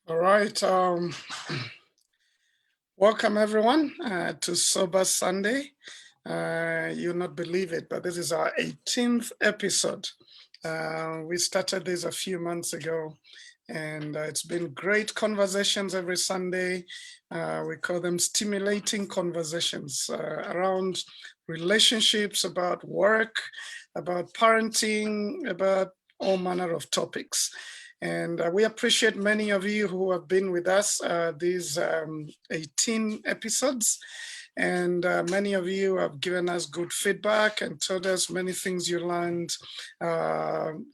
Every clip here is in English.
All right. Welcome everyone to Sober Sunday. You'll not believe it, but this is our 18th episode. We started this a few months ago, and it's been great conversations every Sunday. We call them stimulating conversations around relationships, about work, about parenting, about all manner of topics. And we appreciate many of you who have been with us these 18 episodes. And many of you have given us good feedback and told us many things you learned.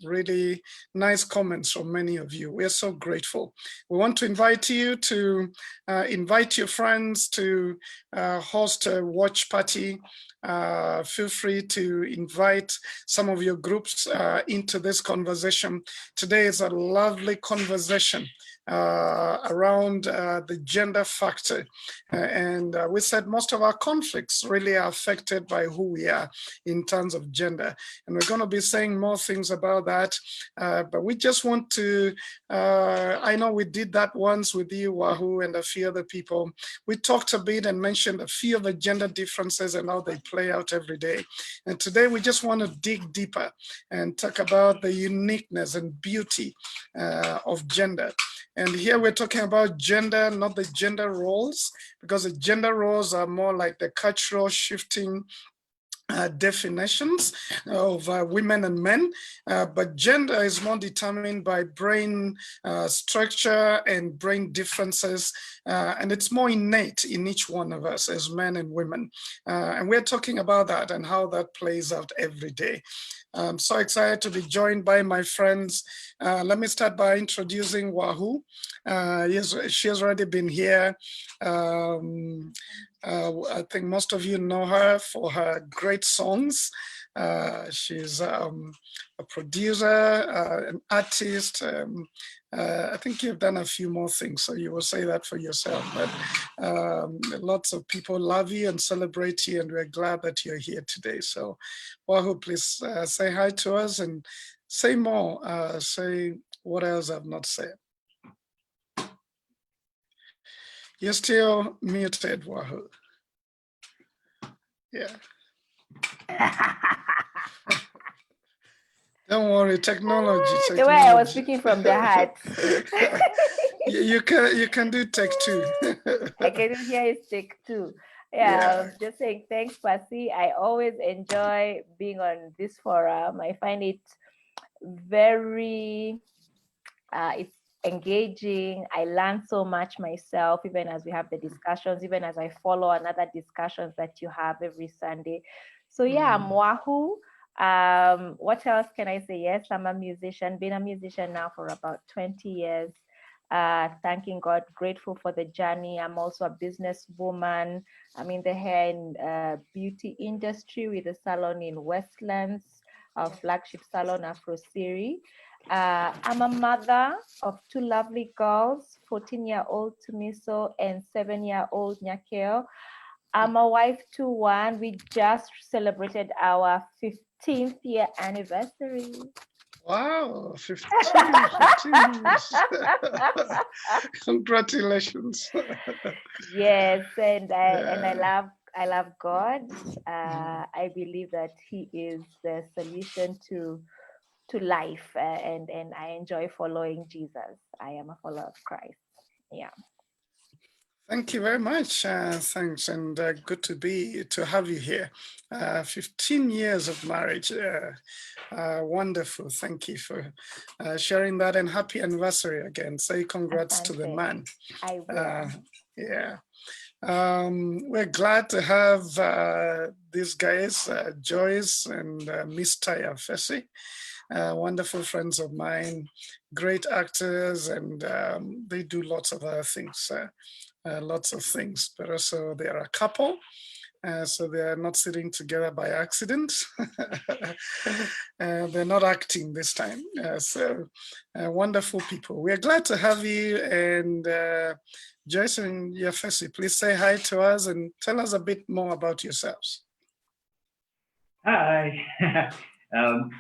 Really nice comments from many of you. We are so grateful. We want to invite you to invite your friends to host a watch party. Feel free to invite some of your groups into this conversation. Today is a lovely conversation around the gender factor. And we said most of our conflicts really are affected by who we are in terms of gender. And we're going to be saying more things about that. But we just want to, I know we did that once with you, Wahoo, and a few other people. We talked a bit and mentioned a few of the gender differences and how they play out every day. And today we just want to dig deeper and talk about the uniqueness and beauty of gender. And here we're talking about gender, not the gender roles, because the gender roles are more like the cultural shifting definitions of women and men, but gender is more determined by brain structure and brain differences, and it's more innate in each one of us as men and women. And we're talking about that and how that plays out every day. I'm so excited to be joined by my friends. Let me start by introducing Wahoo. Yes, she has already been here. I think most of you know her for her great songs. She's a producer, an artist. I think you've done a few more things, so you will say that for yourself. But lots of people love you and celebrate you, and we're glad that you're here today. So, Wahoo, please say hi to us and say more. Say what else I've not said. You're still muted, Wahoo. Yeah. Don't worry, technology. The way I was speaking from the heart. you can do take two. I can hear it take two. Yeah. Just saying thanks, Pasi. I always enjoy being on this forum. I find it very it's engaging. I learn so much myself, even as we have the discussions, even as I follow another discussions that you have every Sunday. So yeah, I'm Wahoo. What else can I say? Yes, I'm a musician, been a musician now for about 20 years. Thanking God, grateful for the journey. I'm also a businesswoman. I'm in the hair and beauty industry with a salon in Westlands, our flagship salon, Afro Siri. I'm a mother of two lovely girls, 14-year-old Tumiso and 7-year-old Nyakeo. I'm a wife to one. We just celebrated our 15th year anniversary. Wow, 15. Congratulations. Yes, and I love God. I believe that He is the solution to life, and I enjoy following Jesus. I am a follower of Christ. Yeah. Thank you very much. Thanks, and good to have you here. 15 years of marriage. Wonderful. Thank you for sharing that, and happy anniversary again. Say congrats to the man. I will. Yeah. We're glad to have these guys, Joyce and Mr. Yafesi. Wonderful friends of mine, great actors, and they do lots of other things. Lots of things, but also they are a couple, so they are not sitting together by accident. They're not acting this time. So wonderful people. We're glad to have you. And Joyce and Yafesi, please say hi to us and tell us a bit more about yourselves. Hi. Well,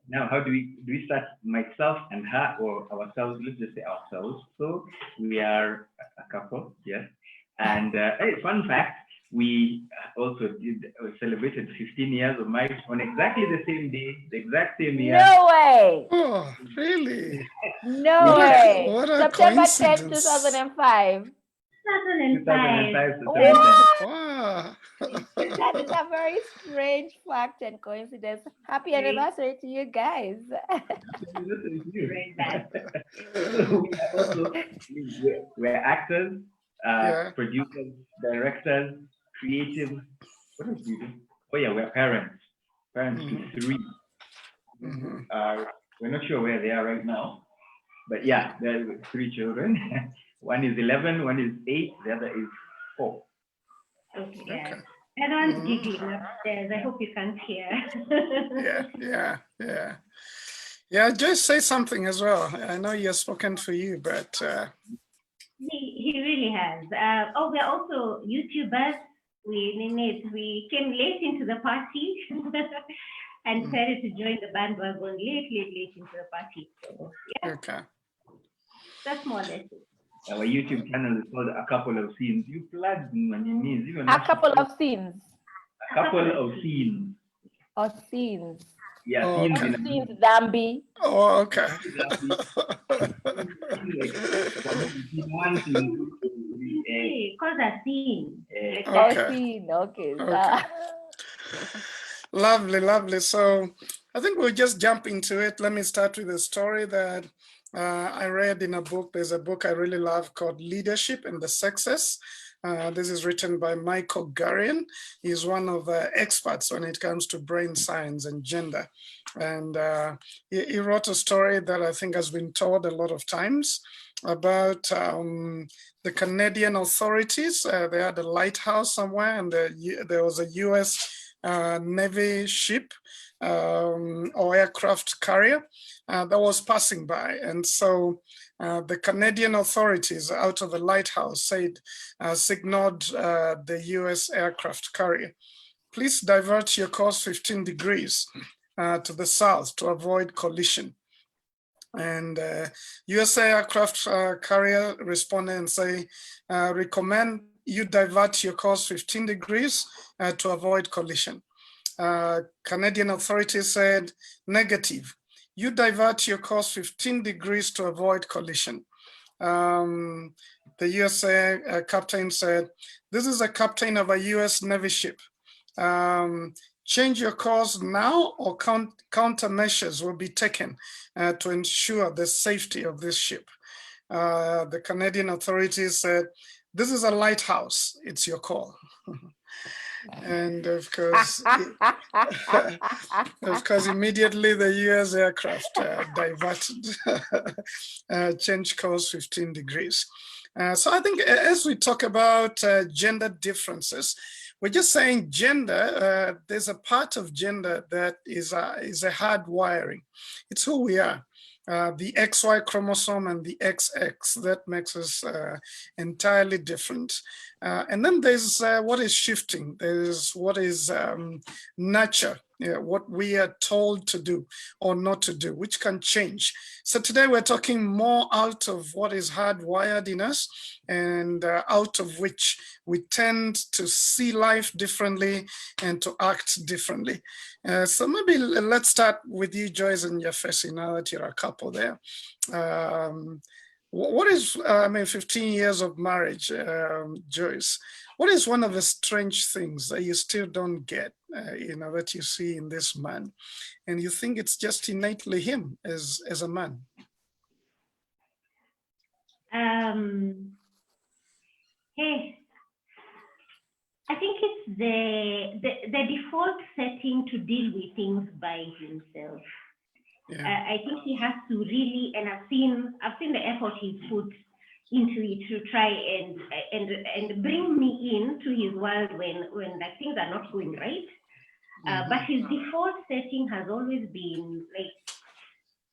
Now, how do we start myself and her, or ourselves? Let's just say ourselves. So we are a couple, yes. And hey, fun fact, we also celebrated 15 years of marriage on exactly the same day, the exact same year. No way. Oh, really? No way. What a September 10th, coincidence. 2005. 2005. Wow. That is a very strange fact and coincidence. Happy anniversary to you guys. So we are also we're actors, Yeah. producers, directors, creatives. What else do we do? Oh yeah, we're parents. Parents to 3. We're not sure where they are right now, but yeah, there are 3 children. One is 11, one is 8, the other is 4. Okay. Yeah. Everyone's giggling upstairs. I hope you can't hear. Yeah, just say something as well. I know you're spoken for you, but He really has. We're also YouTubers. We came late into the party and decided to join the bandwagon late into the party. So yeah. Okay. That's more or less it. Our YouTube channel is called A Couple of Scenes. You plugged in when you mean. A couple of scenes. A couple of scenes. Or scenes. Yeah, Oh, scenes. okay. Scenes, Dambi. Oh, okay. One scene. Because a scene. Okay. Scene. Okay. Lovely. So I think we'll just jump into it. Let me start with a story that I read in a book. There's a book I really love called Leadership and the Sexes. This is written by Michael Gurian. He's one of the experts when it comes to brain science and gender. And he wrote a story that I think has been told a lot of times about the Canadian authorities. They had a lighthouse somewhere, and there was a US Navy ship or aircraft carrier that was passing by. And so the Canadian authorities out of the lighthouse said, signaled the US aircraft carrier, please divert your course 15 degrees to the south to avoid collision. And US aircraft carrier responded and say, recommend you divert your course 15 degrees to avoid collision. Canadian authorities said, negative. You divert your course 15 degrees to avoid collision. The USA captain said, this is a captain of a US Navy ship. Change your course now or countermeasures will be taken to ensure the safety of this ship. The Canadian authorities said, this is a lighthouse, it's your call. And of course, immediately the US aircraft diverted, changed course 15 degrees. So I think as we talk about gender differences, we're just saying gender, there's a part of gender that is a hard wiring. It's who we are. The XY chromosome and the XX, that makes us entirely different. And then there's what is shifting. There's what is nurture, what we are told to do or not to do, which can change. So today we're talking more out of what is hardwired in us and out of which we tend to see life differently and to act differently. So maybe let's start with you, Joyce, and Yafesi, now that you're a couple there. What is, 15 years of marriage, Joyce, what is one of the strange things that you still don't get, that you see in this man, and you think it's just innately him as a man? Hey, I think it's the default setting to deal with things by himself. Yeah. I think he has to really, and I've seen the effort he's put into it to try and bring me into his world when like things are not going right. But his default setting has always been like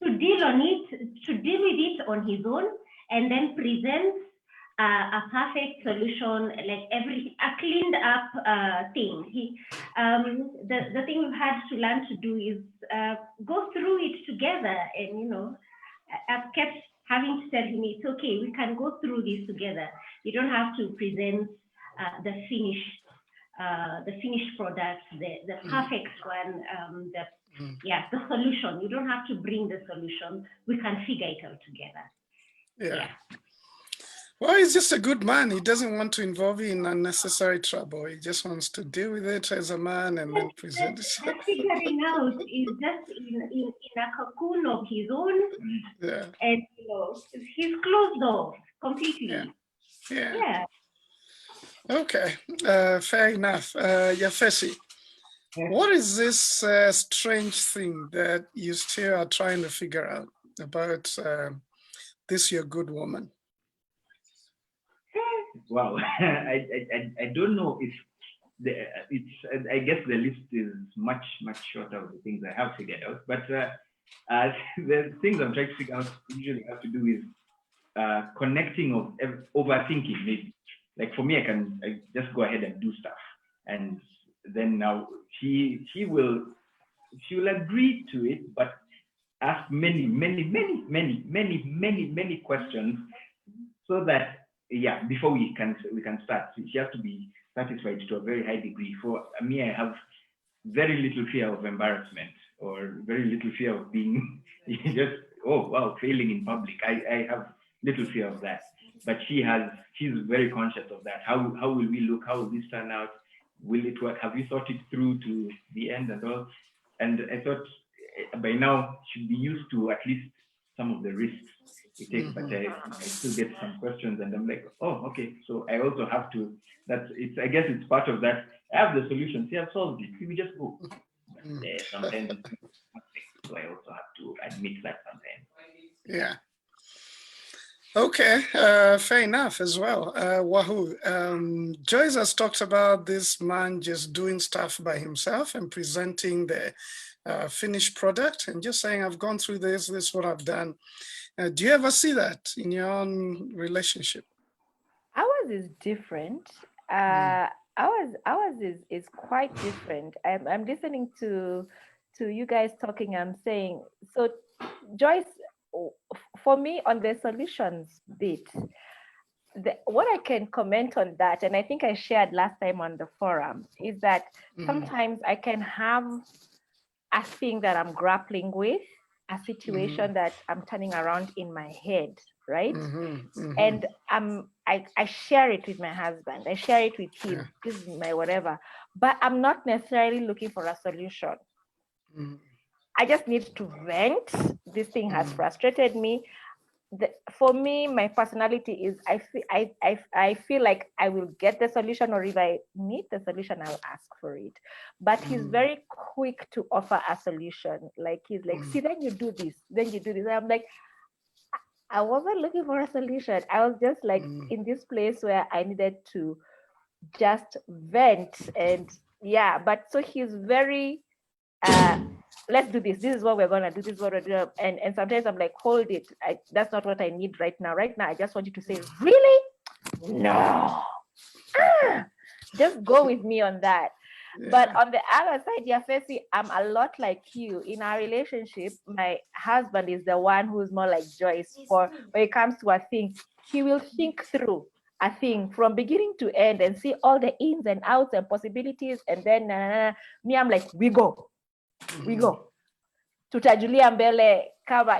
to deal with it on his own, and then present a perfect solution, like a cleaned up thing. The thing we've had to learn to do is go through it together. And I've kept having to tell him, it's okay, we can go through this together. You don't have to present the finished product, the perfect one, the solution. You don't have to bring the solution. We can figure it out together. Yeah. Well, he's just a good man. He doesn't want to involve you in unnecessary trouble. He just wants to deal with it as a man and then present it. The figuring out is just in a cocoon of his own. Yeah. And he's closed off completely. Yeah. Okay. Fair enough. Yafesi, what is this strange thing that you still are trying to figure out about this your good woman? Wow, I don't know if I guess the list is much shorter of the things I have figured out, but the things I'm trying to figure out usually have to do with connecting of overthinking. Maybe like for me, I just go ahead and do stuff, and then now she will agree to it, but ask many questions so that before we can start. She has to be satisfied to a very high degree. For me, I have very little fear of embarrassment or very little fear of being just failing in public. I have little fear of that, but she's very conscious of that. How will we look? How will this turn out? Will it work? Have you thought it through to the end and all? And I thought by now she'd be used to at least some of the risks it takes, but I still get some questions and I'm like, oh, okay. So I also have to, I guess it's part of that. I have the solution. See, I've solved it. We just go. But, sometimes it's not perfect, so I also have to admit that sometimes. Yeah. Okay, fair enough as well. Wahoo. Joyce has talked about this man just doing stuff by himself and presenting the finished product and just saying, I've gone through this is what I've done. Do you ever see that in your own relationship? Ours is different. Ours is quite different. I'm listening to you guys talking. I'm saying, so Joyce, for me on the solutions bit, what I can comment on that, and I think I shared last time on the forum, is that sometimes I can have a thing that I'm grappling with, a situation that I'm turning around in my head, right? And I share it with my husband. I share it with him. This is my whatever. But I'm not necessarily looking for a solution. I just need to vent. This thing has frustrated me. For me, my personality is I feel like I will get the solution, or if I need the solution, I'll ask for it. But he's very quick to offer a solution. Like he's like, see, then you do this, then you do this. I'm like, I wasn't looking for a solution. I was just like in this place where I needed to just vent. And but so he's very let's do this. This is what we're gonna do. This is what we're doing. And sometimes I'm like, hold it. That's not what I need right now. Right now, I just want you to say, really? No. Just go with me on that. But on the other side, Yafesi, I'm a lot like you. In our relationship, my husband is the one who's more like Joyce. For when it comes to a thing, he will think through a thing from beginning to end and see all the ins and outs and possibilities. And then me, I'm like, we go. Tutajulia mbele cover,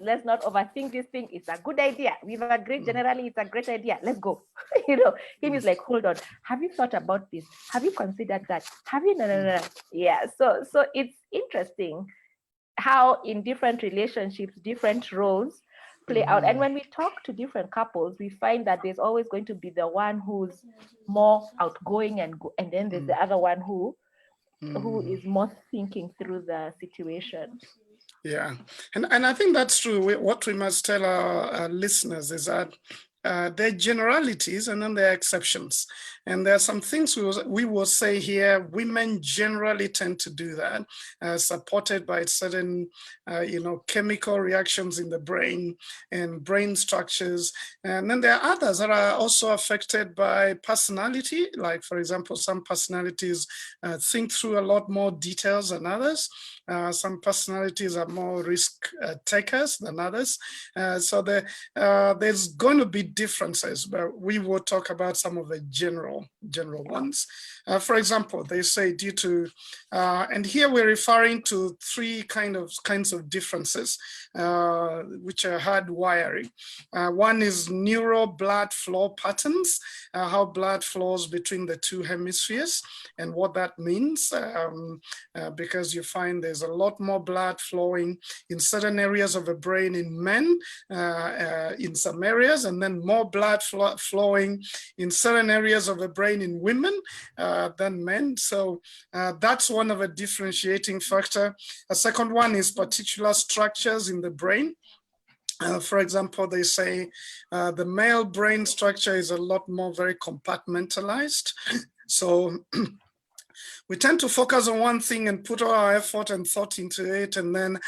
let's not overthink this thing. It's a good idea. We've agreed generally it's a great idea. Let's go. Him is like, hold on. Have you thought about this? Have you considered that? Have you no. Yeah. So it's interesting how in different relationships, different roles play out. And when we talk to different couples, we find that there's always going to be the one who's more outgoing and then there's the other one who is more thinking through the situation. Yeah, and I think that's true. What we must tell our listeners is that there are generalities and then there are exceptions. And there are some things we will say here, women generally tend to do that, supported by certain, chemical reactions in the brain and brain structures. And then there are others that are also affected by personality. Like, for example, some personalities think through a lot more details than others. Some personalities are more risk takers than others. So there's going to be differences, but we will talk about some of the general ones. For example, they say due to, and here we're referring to three kinds of differences, which are hardwiring. One is neural blood flow patterns, how blood flows between the two hemispheres, and what that means, because you find there's a lot more blood flowing in certain areas of the brain in men, in some areas, and then more blood flowing in certain areas of the brain in women than men. So that's one of a differentiating factor. A second one is particular structures in the brain. For example, they say the male brain structure is a lot more very compartmentalized. So we tend to focus on one thing and put all our effort and thought into it, and then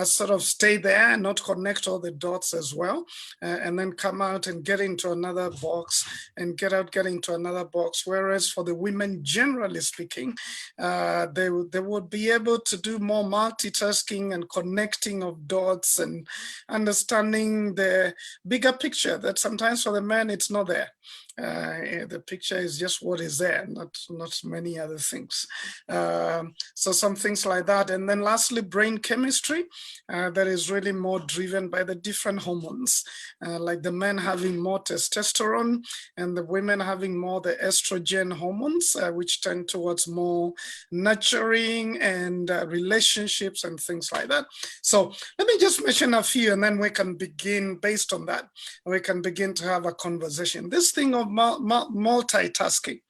sort of stay there and not connect all the dots as well, and then come out and get into another box and get into another box. Whereas for the women, generally speaking, they would be able to do more multitasking and connecting of dots and understanding the bigger picture that sometimes for the men, it's not there. The picture is just what is there, not many other things. So some things like that. And then lastly, brain chemistry that is really more driven by the different hormones, like the men having more testosterone and the women having more the estrogen hormones, which tend towards more nurturing and relationships and things like that. So let me just mention a few, and then we can begin based on that. We can begin to have a conversation. This thing of multitasking.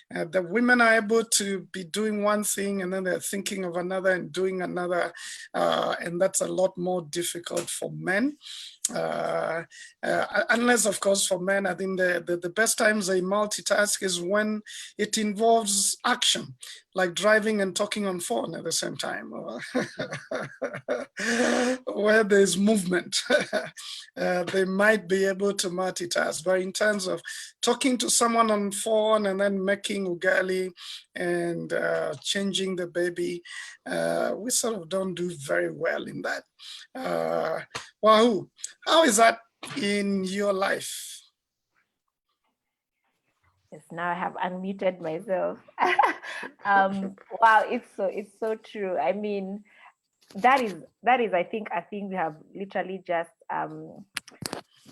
The women are able to be doing one thing and then they're thinking of another and doing another, and that's a lot more difficult for men. Unless, of course, for men, I think the best times they multitask is when it involves action, like driving and talking on phone at the same time, where there's movement. They might be able to multitask, but in terms of talking to someone on phone and then making ugali and changing the baby, we sort of don't do very well in that. Wahoo, how is that in your life? Yes, now I have unmuted myself. Wow, it's so true. I mean, that is I think we have literally just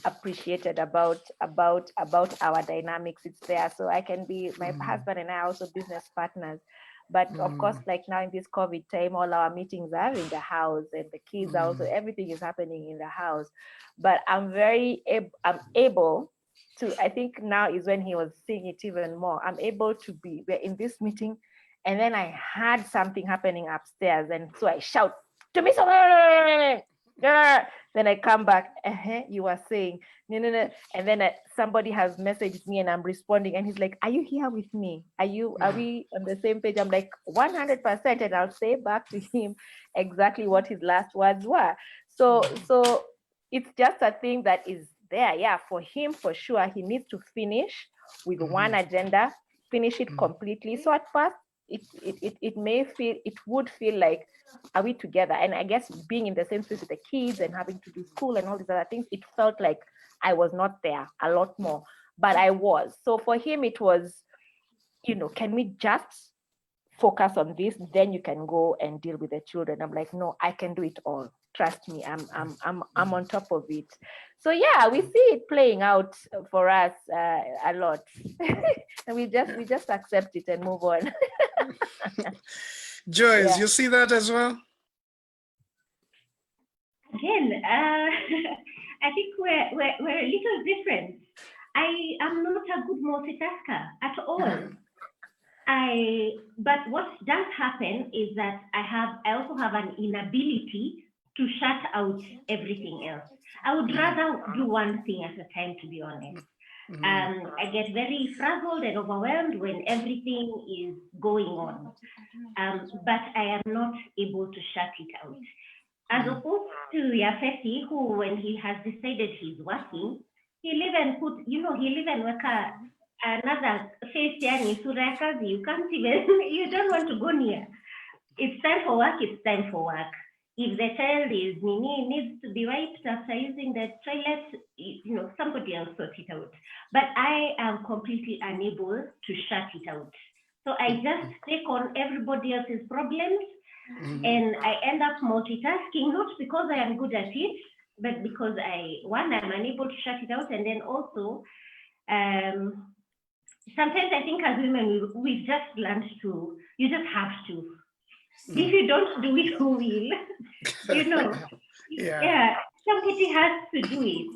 appreciated about our dynamics. It's there. So I can be, my husband and I are also business partners. But of course, like now in this COVID time, all our meetings are in the house, and the kids are also, everything is happening in the house. But I'm able to, I think now is when he was seeing it even more. I'm able to be, we're in this meeting, and then I had something happening upstairs, and so I shout, to me, then I come back, you were saying, no. And then somebody has messaged me and I'm responding, and he's like, are you here with me? Are we on the same page? I'm like, 100%. And I'll say back to him exactly what his last words were. So it's just a thing that is there. Yeah, for him, for sure, he needs to finish with one agenda, finish it completely. So at first, it would feel like, are we together? And I guess being in the same space with the kids and having to do school and all these other things, it felt like I was not there a lot more, but I was. So for him, it was, can we just focus on this? Then you can go and deal with the children. I'm like, no, I can do it all. Trust me, I'm on top of it. So yeah, we see it playing out for us a lot, and we just accept it and move on. Joyce, you see that as well? Again, I think we're a little different. I am not a good multitasker at all. But what does happen is that I also have an inability to shut out everything else. I would rather do one thing at a time, to be honest. I get very frazzled and overwhelmed when everything is going on, but I am not able to shut it out. As opposed to Yafesi, who, when he has decided he's working, he'll even put, he'll even work another face yani sura ya kazi. You can't even, you don't want to go near. It's time for work, it's time for work. If the child is needs to be wiped after using the toilet, somebody else sort it out. But I am completely unable to shut it out. So I just take on everybody else's problems, and I end up multitasking, not because I am good at it, but because I'm unable to shut it out. And then also, sometimes I think as women, we've just learned to, you just have to. If you don't do it, who will? Yeah, somebody has to do it.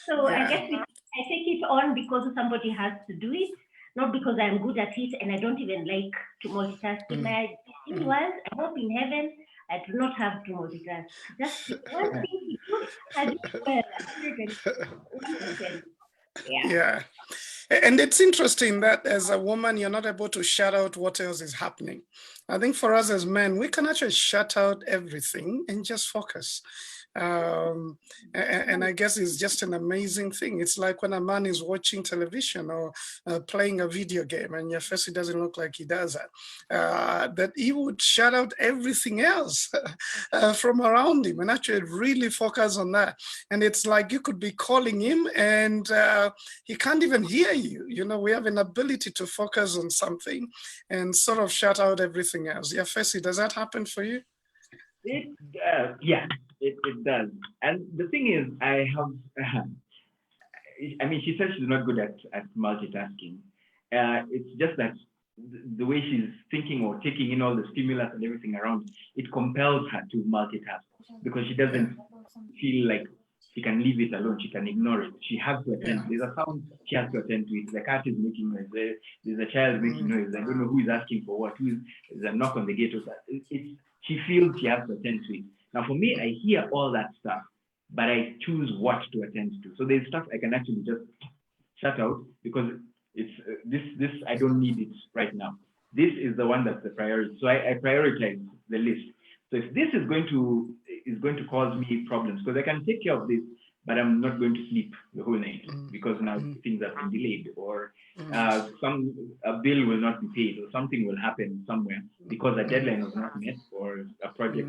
So I guess I take it on because somebody has to do it, not because I'm good at it and I don't even like to multitask. In my world, I hope in heaven, I do not have to multitask. Just one thing to do, I do well, 100%. Yeah. And it's interesting that as a woman, you're not able to shut out what else is happening. I think for us as men, we can actually shut out everything and just focus. And I guess it's just an amazing thing. It's like when a man is watching television or playing a video game and Yafesi doesn't look like he does that, that he would shut out everything else from around him and actually really focus on that. And it's like you could be calling him and he can't even hear you. We have an ability to focus on something and sort of shut out everything else. Yafesi, does that happen for you? Yeah, it does. And the thing is, I mean, she says she's not good at multitasking. It's just that the way she's thinking or taking in all the stimulus and everything around, it compels her to multitask because she doesn't feel like she can leave it alone. She can ignore it. She has to attend. There's a sound she has to attend to it. The cat is making noise. There's a child making noise. I don't know who is asking for what. There's a knock on the gate. She feels she has to attend to it. Now, for me, I hear all that stuff, but I choose what to attend to. So there's stuff I can actually just shut out because it's this I don't need it right now. This is the one that's the priority. So I prioritize the list. So if this is going to cause me problems, because I can take care of this, but I'm not going to sleep the whole night because now things have been delayed, or a bill will not be paid, or something will happen somewhere because a deadline was not met, or a project.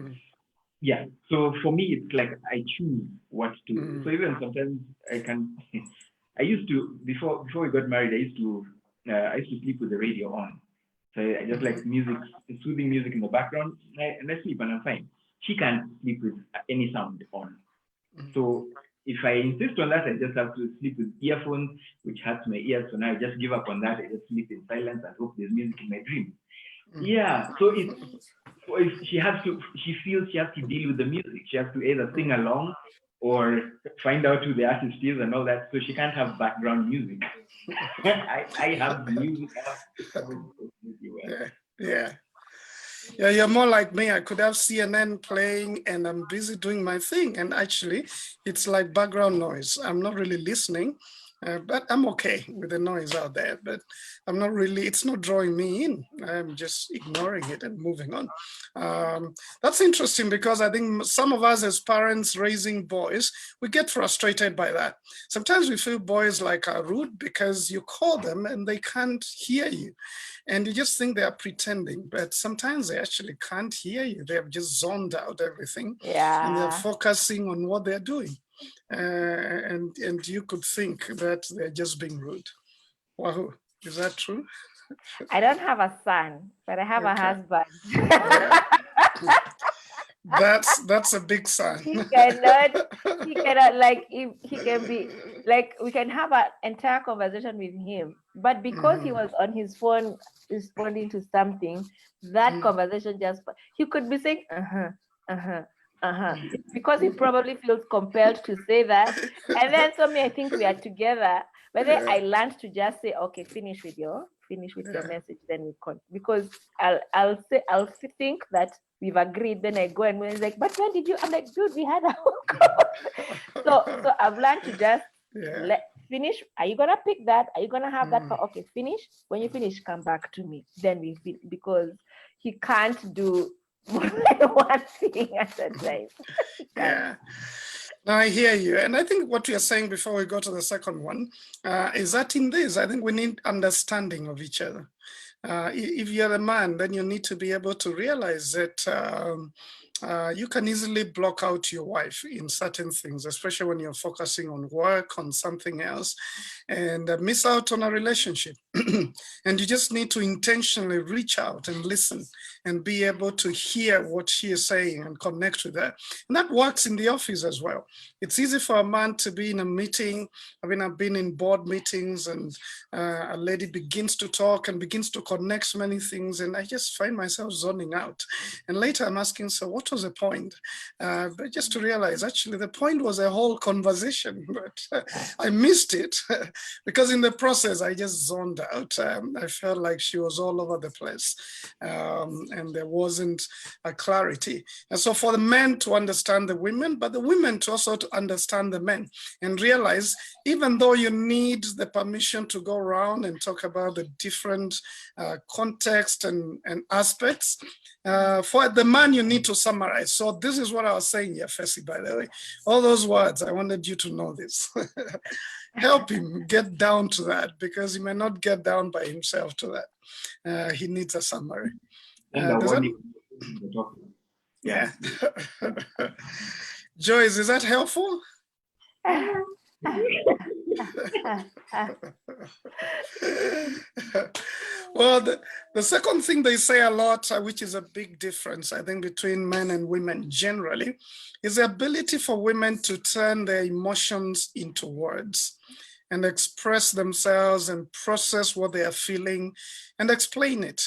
Yeah. So for me, it's like I choose what to do. So even sometimes I used to, before we got married, I used to sleep with the radio on. So I just like music, soothing music in the background, and I sleep and I'm fine. She can't sleep with any sound on. So if I insist on that, I just have to sleep with earphones, which hurts my ears. So now I just give up on that. I just sleep in silence and hope there's music in my dreams. Yeah. So if she feels she has to deal with the music. She has to either sing along or find out who the artist is and all that. So she can't have background music. I have music. Yeah, you're more like me. I could have CNN playing and I'm busy doing my thing. And actually, it's like background noise. I'm not really listening, but I'm okay with the noise out there. But I'm not really, it's not drawing me in. I'm just ignoring it and moving on. That's interesting because I think some of us as parents raising boys, we get frustrated by that. Sometimes we feel boys like are rude because you call them and they can't hear you. And you just think they are pretending, but sometimes they actually can't hear you. They have just zoned out everything. Yeah. And they're focusing on what they're doing. And you could think that they're just being rude. Wahoo, is that true? I don't have a son, but I have a husband. That's a big son. He cannot like, he can be like, we can have an entire conversation with him, but because he was on his phone responding to something, that conversation he could be saying because he probably feels compelled to say that. And then I think we are together, but then I learned to just say, okay, finish with your finish with Yeah. your message, then we con, because I'll think that we've agreed, then I go and it's like, but when did you? I'm like, dude, we had a so I've learned to just Yeah. finish. Are you gonna pick that? Are you gonna have that? Mm. Okay, finish. When you finish, come back to me. Then we feel, because he can't do more than one thing at a time. Yeah. No, I hear you. And I think what you're saying before we go to the second one is that in this, I think we need understanding of each other. If you're a man, then you need to be able to realize that you can easily block out your wife in certain things, especially when you're focusing on work, on something else, and miss out on a relationship. And you just need to intentionally reach out and listen and be able to hear what she is saying and connect with her. And that works in the office as well. It's easy for a man to be in a meeting. I mean, I've been in board meetings and a lady begins to talk and begins to connect many things, and I just find myself zoning out. And later I'm asking, so what was the point? But just to realize, actually, the point was a whole conversation, but I missed it because in the process, I just zoned out. I felt like she was all over the place, and there wasn't a clarity. And so for the men to understand the women, but the women to also to understand the men and realize, even though you need the permission to go around and talk about the different context and aspects, for the man, you need to summarize. So this is what I was saying, Yafesi, by the way. All those words, I wanted you to know this. Help him get down to that, because he may not get down by himself to that. He needs a summary. And Does that, yeah. Joyce, is that helpful? Well, the second thing they say a lot, which is a big difference, I think, between men and women generally, is the ability for women to turn their emotions into words and express themselves and process what they are feeling and explain it.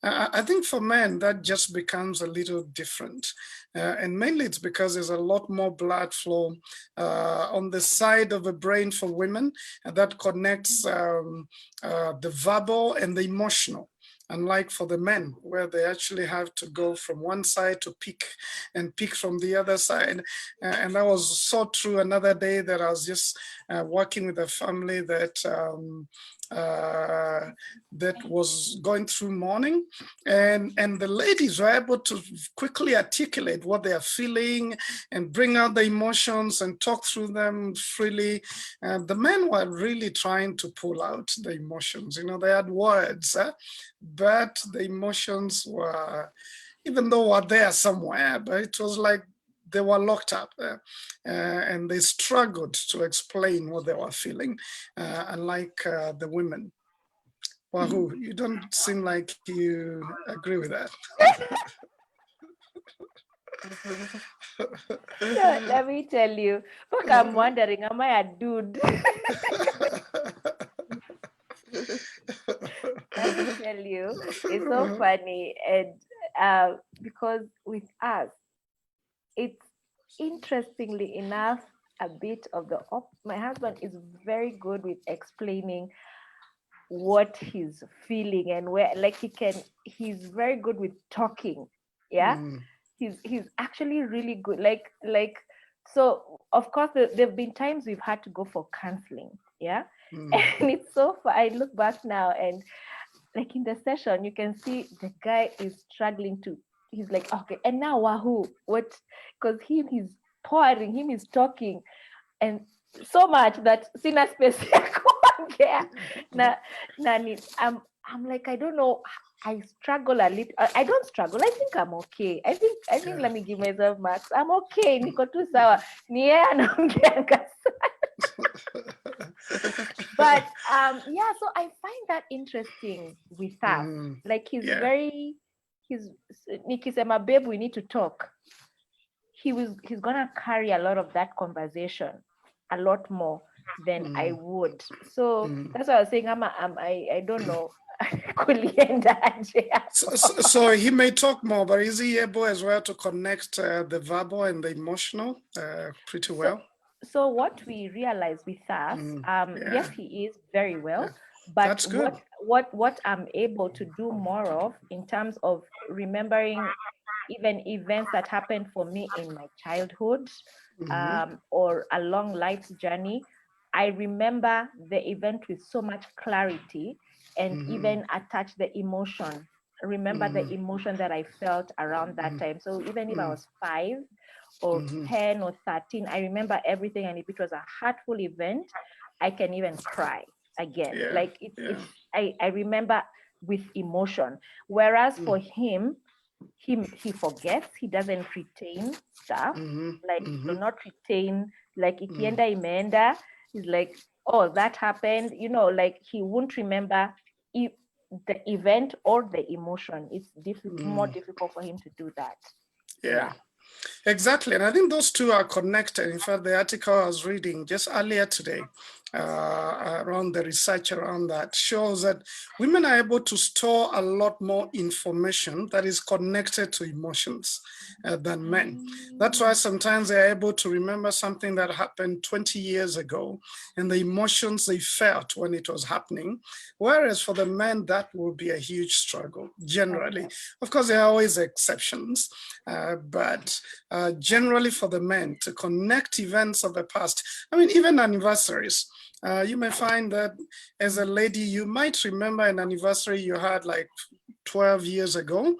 I think for men, that just becomes a little different. And mainly it's because there's a lot more blood flow on the side of the brain for women that connects the verbal and the emotional. Unlike for the men, where they actually have to go from one side to pick and pick from the other side. And that was so true another day that I was just working with a family that that was going through mourning, and the ladies were able to quickly articulate what they are feeling and bring out the emotions and talk through them freely. The men were really trying to pull out the emotions. You know, they had words, but the emotions were, even though were there somewhere, but it was like they were locked up and they struggled to explain what they were feeling, unlike the women. Wahoo, you don't seem like you agree with that. So let me tell you, look, I'm wondering, am I a dude? Let me tell you, it's so funny. And because with us, it's interestingly enough, a bit of the my husband is very good with explaining what he's feeling and where, like he's very good with talking. Yeah. He's actually really good. Like so of course there've been times we've had to go for counseling. Yeah. And it's so fun. I look back now and like in the session, you can see the guy is struggling to, he's like, okay, and now wahoo, what? Because he's pouring, he's talking, and so much that sina space I'm like, I don't know. I struggle a little. I don't struggle. I think I'm okay. I think let me give myself marks. I'm okay. Niko tu sawa. Ni yeye anaongea. But yeah, so I find that interesting with us. Like he's nikisema babe, we need to talk. He's gonna carry a lot of that conversation, a lot more than I would. So that's what I was saying. I don't know. So he may talk more, but is he able as well to connect the verbal and the emotional pretty well? So what we realize with us, yes, he is very well. But That's good. what I'm able to do more of in terms of remembering even events that happened for me in my childhood, or along life's journey, I remember the event with so much clarity, and even attach the emotion. Remember the emotion that I felt around that time. So even if I was 5 or 10 or 13, I remember everything. And if it was a heartful event, I can even cry again. Yeah, Like I remember with emotion. Whereas for him, he forgets, he doesn't retain stuff. Like he will not retain, like ikienda imeenda, he's like, oh, that happened, you know, like he won't remember the event or the emotion. It's more difficult for him to do that. Yeah. Exactly. And I think those two are connected. In fact, the article I was reading just earlier today around the research around that shows that women are able to store a lot more information that is connected to emotions than men. That's why sometimes they're able to remember something that happened 20 years ago and the emotions they felt when it was happening. Whereas for the men, that will be a huge struggle generally. Of course, there are always exceptions, but generally for the men to connect events of the past. I mean, even anniversaries. You may find that as a lady, you might remember an anniversary you had like 12 years ago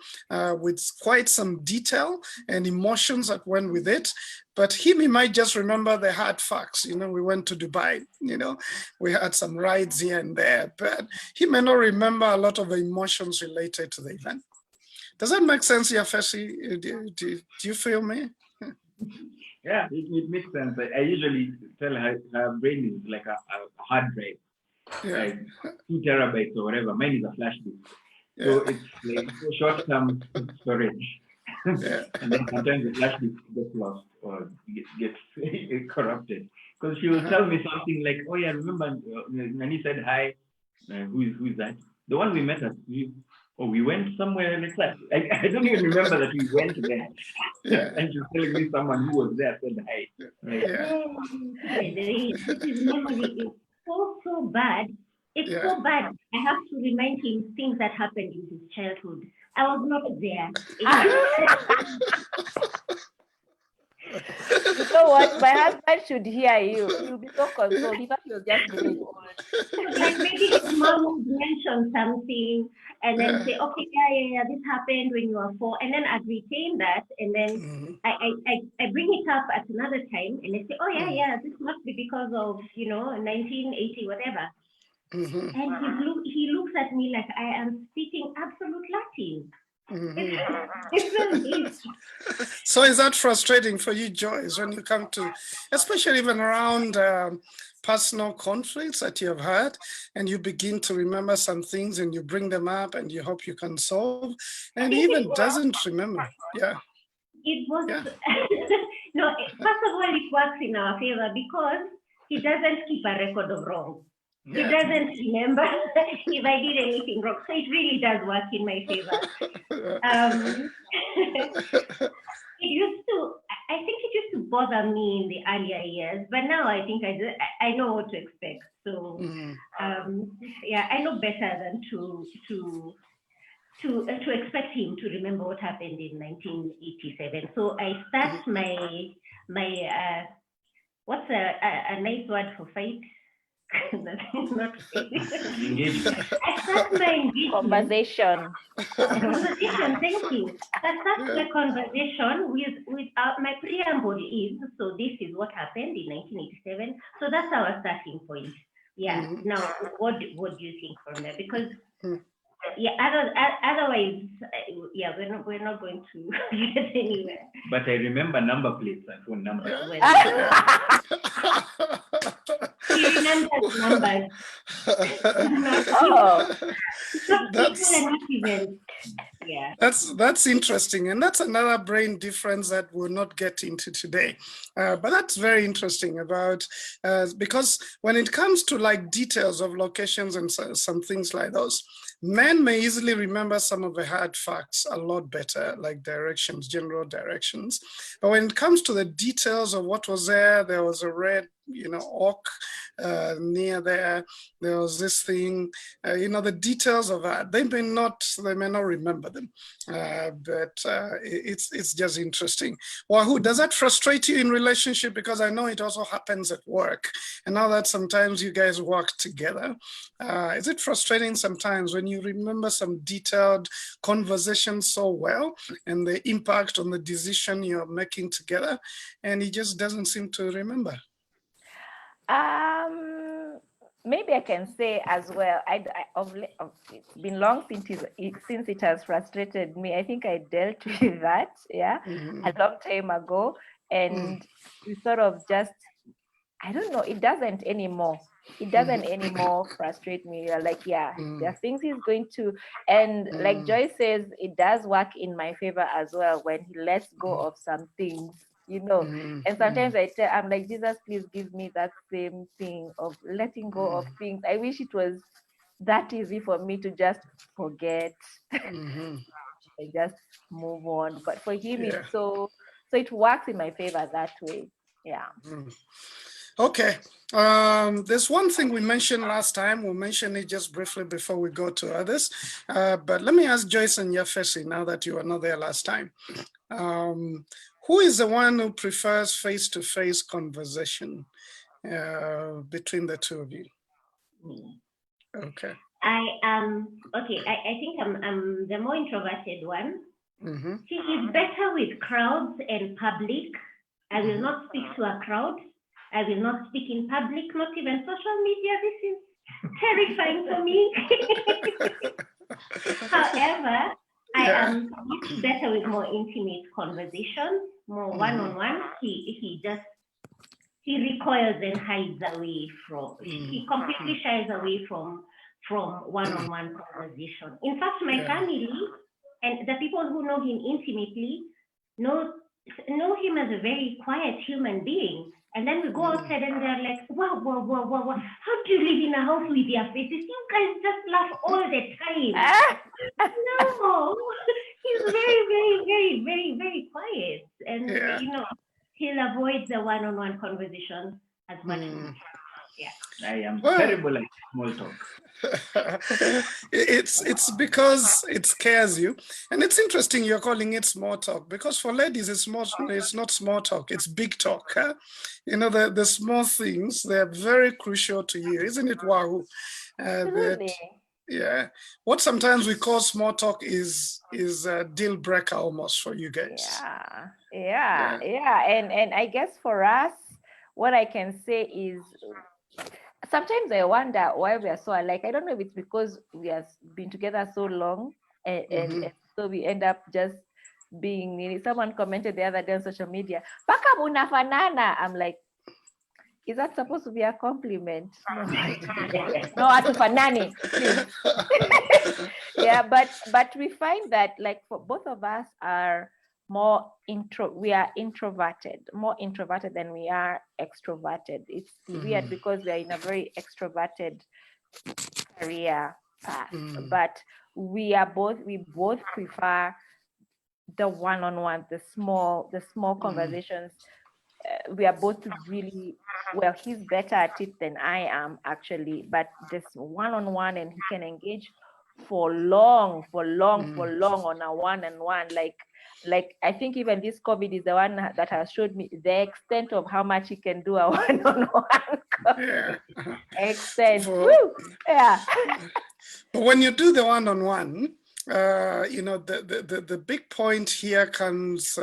with quite some detail and emotions that went with it. But he might just remember the hard facts. You know, we went to Dubai, you know, we had some rides here and there, but he may not remember a lot of the emotions related to the event. Does that make sense, Yafesi? Do you feel me? Yeah, it makes sense. I usually tell her brain is like a hard drive, like 2 terabytes or whatever. Mine is a flash disk. So it's like short-term storage. And then sometimes the flash disk gets lost or gets corrupted. Because she will tell me something like, oh yeah, remember Nani said hi. Who is that? The one we met at, we went somewhere like that. I don't even remember that we went there. And she's telling me someone who was there said hi. His memory is so bad. It's so bad. I have to remind him things that happened in his childhood. I was not there. You know what? My husband should hear you. He'll be so consoled. He thought he was just growing old. Like maybe his mom would mention something and then say, okay, yeah, this happened when you were 4. And then I'd retain that. And then I bring it up at another time and I say, oh, yeah, this must be because of, 1980, whatever. And he looks at me like I am speaking absolute Latin. So is that frustrating for you, Joyce, when you come to, especially even around personal conflicts that you have had, and you begin to remember some things and you bring them up and you hope you can solve, and he even doesn't remember? It was, no, first of all, it works in our favor because he doesn't keep a record of wrong. He doesn't remember if I did anything wrong. So it really does work in my favor. I think it used to bother me in the earlier years, but now I think I know what to expect. So I know better than to expect him to remember what happened in 1987. So I start my what's a nice word for fight? Not I start my engagement. Conversation. Thank you. I start the conversation with my preamble is, so this is what happened in 1987. So that's our starting point. Yeah. Now, what do you think from there? Because otherwise, we're not going to get anywhere. But I remember number plates and phone numbers. He remembers numbers. That's interesting, and that's another brain difference that we'll not get into today. But that's very interesting about because when it comes to like details of locations and some things like those, men may easily remember some of the hard facts a lot better, like directions, general directions. But when it comes to the details of what was there was a red oak near there. There was this thing, the details of that. They may not remember them, but it's just interesting. Wahoo, does that frustrate you in relationship? Because I know it also happens at work, and now that sometimes you guys work together, is it frustrating sometimes when you remember some detailed conversations so well and the impact on the decision you're making together, and he just doesn't seem to remember? Maybe I can say as well, it's been long since it has frustrated me. I think I dealt with that, a long time ago. And we sort of just, I don't know, it doesn't anymore. It doesn't anymore frustrate me. You're like, there are things he's going to, and like Joyce says, it does work in my favor as well when he lets go of some things, and sometimes I'm like, Jesus, please give me that same thing of letting go of things. I wish it was that easy for me to just forget and just move on. But for him, it's so it works in my favor that way. Yeah. Okay. There's one thing we mentioned last time. We'll mention it just briefly before we go to others. But let me ask Joyce and Yafesi, now that you were not there last time. Who is the one who prefers face-to-face conversation between the two of you? Okay. I think I'm the more introverted one. She is better with crowds and public. I will not speak to a crowd. I will not speak in public, not even social media. This is terrifying for me. However, I am better with more intimate conversations, more one-on-one. He recoils and hides away from. He completely shies away from one-on-one conversation. In fact, my family and the people who know him intimately know him as a very quiet human being. And then we go outside and they're like, wow. How do you live in a house with your faces? You guys just laugh all the time. No, he's very, very, very, very, very quiet. And, he'll avoid the one-on-one conversation as much as possible. I am terrible at small talk. It's because it scares you, and it's interesting you're calling it small talk, because for ladies it's not small talk, it's big talk. The small things, they're very crucial to you, isn't it, Wahoo? What sometimes we call small talk is a deal breaker almost for you guys. And I guess for us, what I can say is, sometimes I wonder why we are so alike. I don't know if it's because we have been together so long and so we end up just being, someone commented the other day on social media, "Paka munafanana." I'm like, is that supposed to be a compliment? No, atufanani, please. But we find that, like, for both of us are we are more introverted than we are extroverted. It's weird because we are in a very extroverted career path, but we both prefer the one-on-one, the small conversations. We are both really, well, he's better at it than I am actually, but this one-on-one, and he can engage for long on a one-on-one. Like I think even this COVID is the one that has showed me the extent of how much he can do a one-on-one extent. But when you do the one-on-one, the big point here comes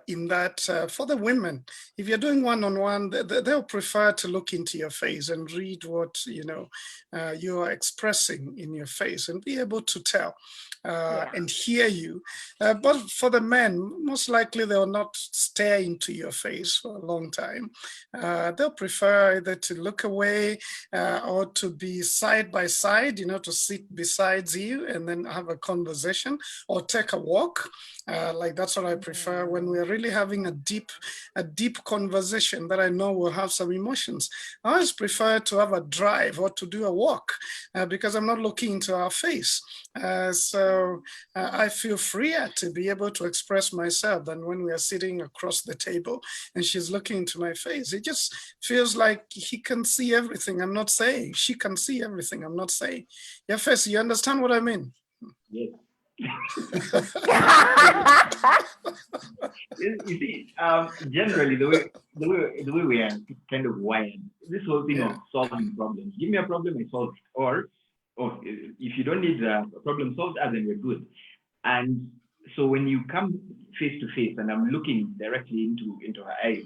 in that for the women, if you're doing one-on-one, they'll prefer to look into your face and read what you are expressing in your face and be able to tell and hear you. But for the men, most likely they'll not stare into your face for a long time. They'll prefer either to look away or to be side by side, to sit beside you and then have a conversation or take a walk. Like that's what I prefer when we're really having a deep conversation that I know will have some emotions, I always prefer to have a drive or to do a walk because I'm not looking into her face. So I feel freer to be able to express myself than when we are sitting across the table and she's looking into my face. It just feels like he can see everything I'm not saying. She can see everything I'm not saying. Yeah, Fess, you understand what I mean? Yes. You see, generally the way we are kind of wired, this whole thing of solving problems. Give me a problem, I solve it. Or if you don't need a problem solved, then we're good. And so when you come face to face, and I'm looking directly into her eyes,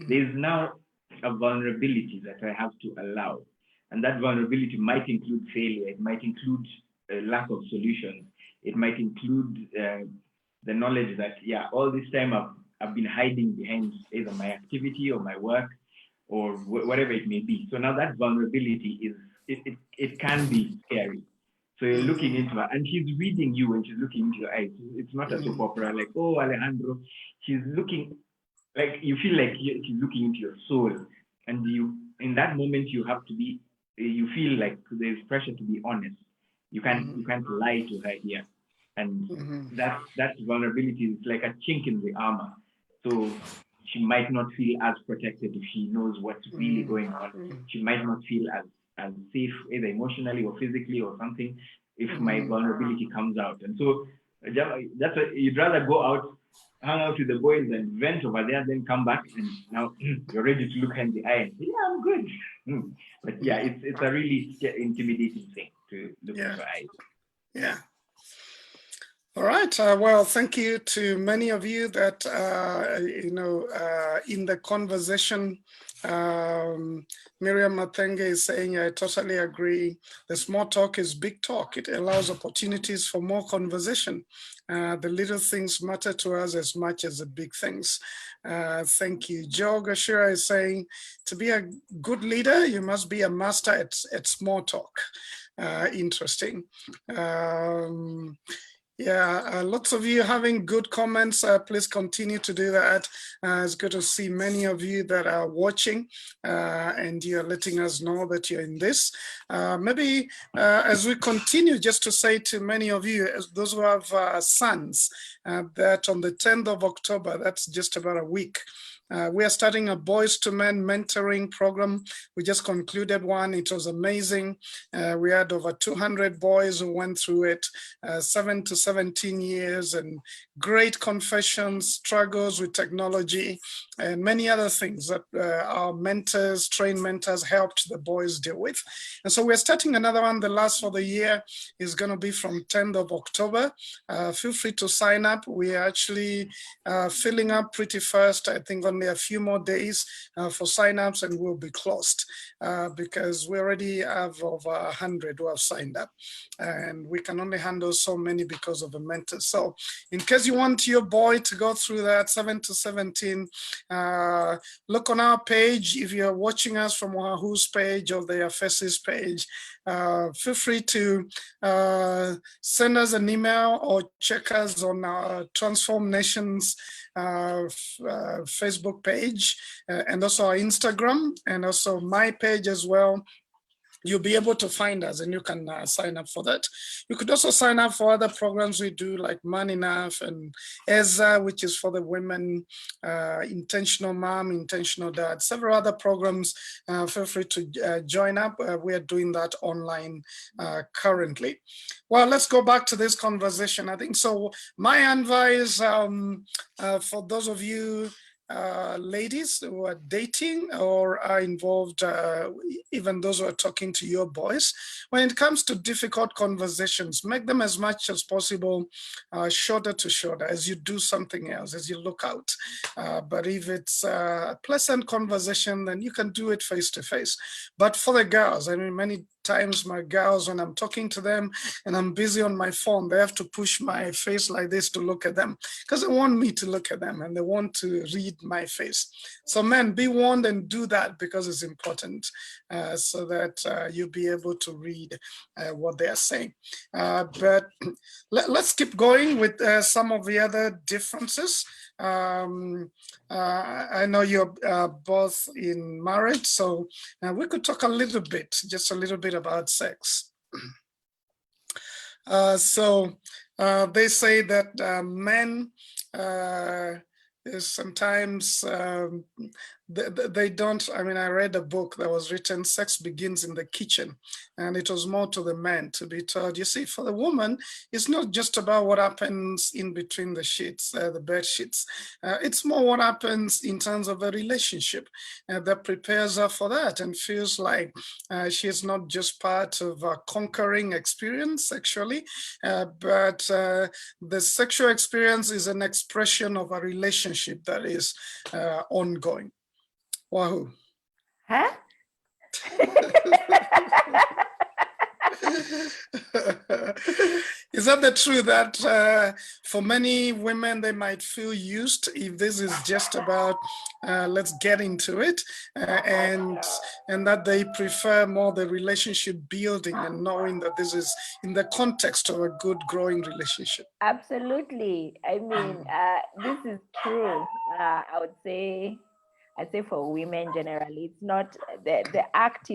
there's now a vulnerability that I have to allow, and that vulnerability might include failure. It might include a lack of solutions. It might include the knowledge that, all this time I've been hiding behind either my activity or my work or whatever it may be. So now that vulnerability it can be scary. So you're looking into her, and she's reading you when she's looking into your eyes. It's not a soap opera like, oh, Alejandro. She's looking like, you feel like she's looking into your soul, and in that moment you have to be. You feel like there's pressure to be honest. You can't lie to her here. And that vulnerability is like a chink in the armor. So she might not feel as protected if she knows what's really going on. She might not feel as safe, either emotionally or physically or something, if my vulnerability comes out. And so that's why you'd rather go out, hang out with the boys and vent over there, then come back and now you're ready to look her in the eye and say, yeah, I'm good. But it's a really intimidating thing to look into her eyes. Yeah. All right. Well, thank you to many of you that, in the conversation. Miriam Mathenge is saying, I totally agree. The small talk is big talk. It allows opportunities for more conversation. The little things matter to us as much as the big things. Thank you. Joe Gashira is saying, to be a good leader, you must be a master at small talk. Interesting. Lots of you having good comments. Please continue to do that. It's good to see many of you that are watching and you're letting us know that you're in this. Maybe as we continue, just to say to many of you, as those who have sons, that on the 10th of October, that's just about a week, we are starting a Boys to Men mentoring program. We just concluded one. It was amazing. We had over 200 boys who went through it, 7 to 17 years, and great confessions, struggles with technology, and many other things that our mentors, trained mentors helped the boys deal with. And so we're starting another one. The last for the year is going to be from 10th of October. Feel free to sign up. We are actually filling up pretty fast. I think only a few more days for signups and we'll be closed because we already have over 100 who have signed up and we can only handle so many because of the mentors. So in case you want your boy to go through that 7 to 17, look on our page. If you're watching us from Wahoo's page or the Faces page, feel free to send us an email or check us on our Transform Nations Facebook page and also our Instagram and also my page as well. You'll be able to find us and you can sign up for that. You could also sign up for other programs we do like Man Enough and EZA, which is for the women, Intentional Mom, Intentional Dad, several other programs. Feel free to join up. We are doing that online currently. Well, let's go back to this conversation. I think so. My advice for those of you ladies who are dating or are involved, even those who are talking to your boys, when it comes to difficult conversations, make them as much as possible shoulder to shoulder as you do something else, as you look out. But if it's a pleasant conversation, then you can do it face to face. But for the girls, I mean, many times my girls, when I'm talking to them and I'm busy on my phone, they have to push my face like this to look at them because they want me to look at them and they want to read my face. So men, be warned and do that because it's important so that you'll be able to read what they are saying. But let's keep going with some of the other differences. I know you're both in marriage, so we could talk a little bit, just a little bit about sex. So they say that men sometimes they don't. I mean, I read a book that was written, Sex Begins in the Kitchen, and it was more to the men to be told, you see, for the woman, it's not just about what happens in between the sheets, the bed sheets. It's more what happens in terms of a relationship that prepares her for that and feels like she is not just part of a conquering experience sexually, but the sexual experience is an expression of a relationship that is ongoing. Wahoo. Huh? Is that the truth that for many women, they might feel used if this is just about let's get into it and that they prefer more the relationship building and knowing that this is in the context of a good growing relationship? Absolutely. I mean, this is true. I'd say for women generally, it's not the act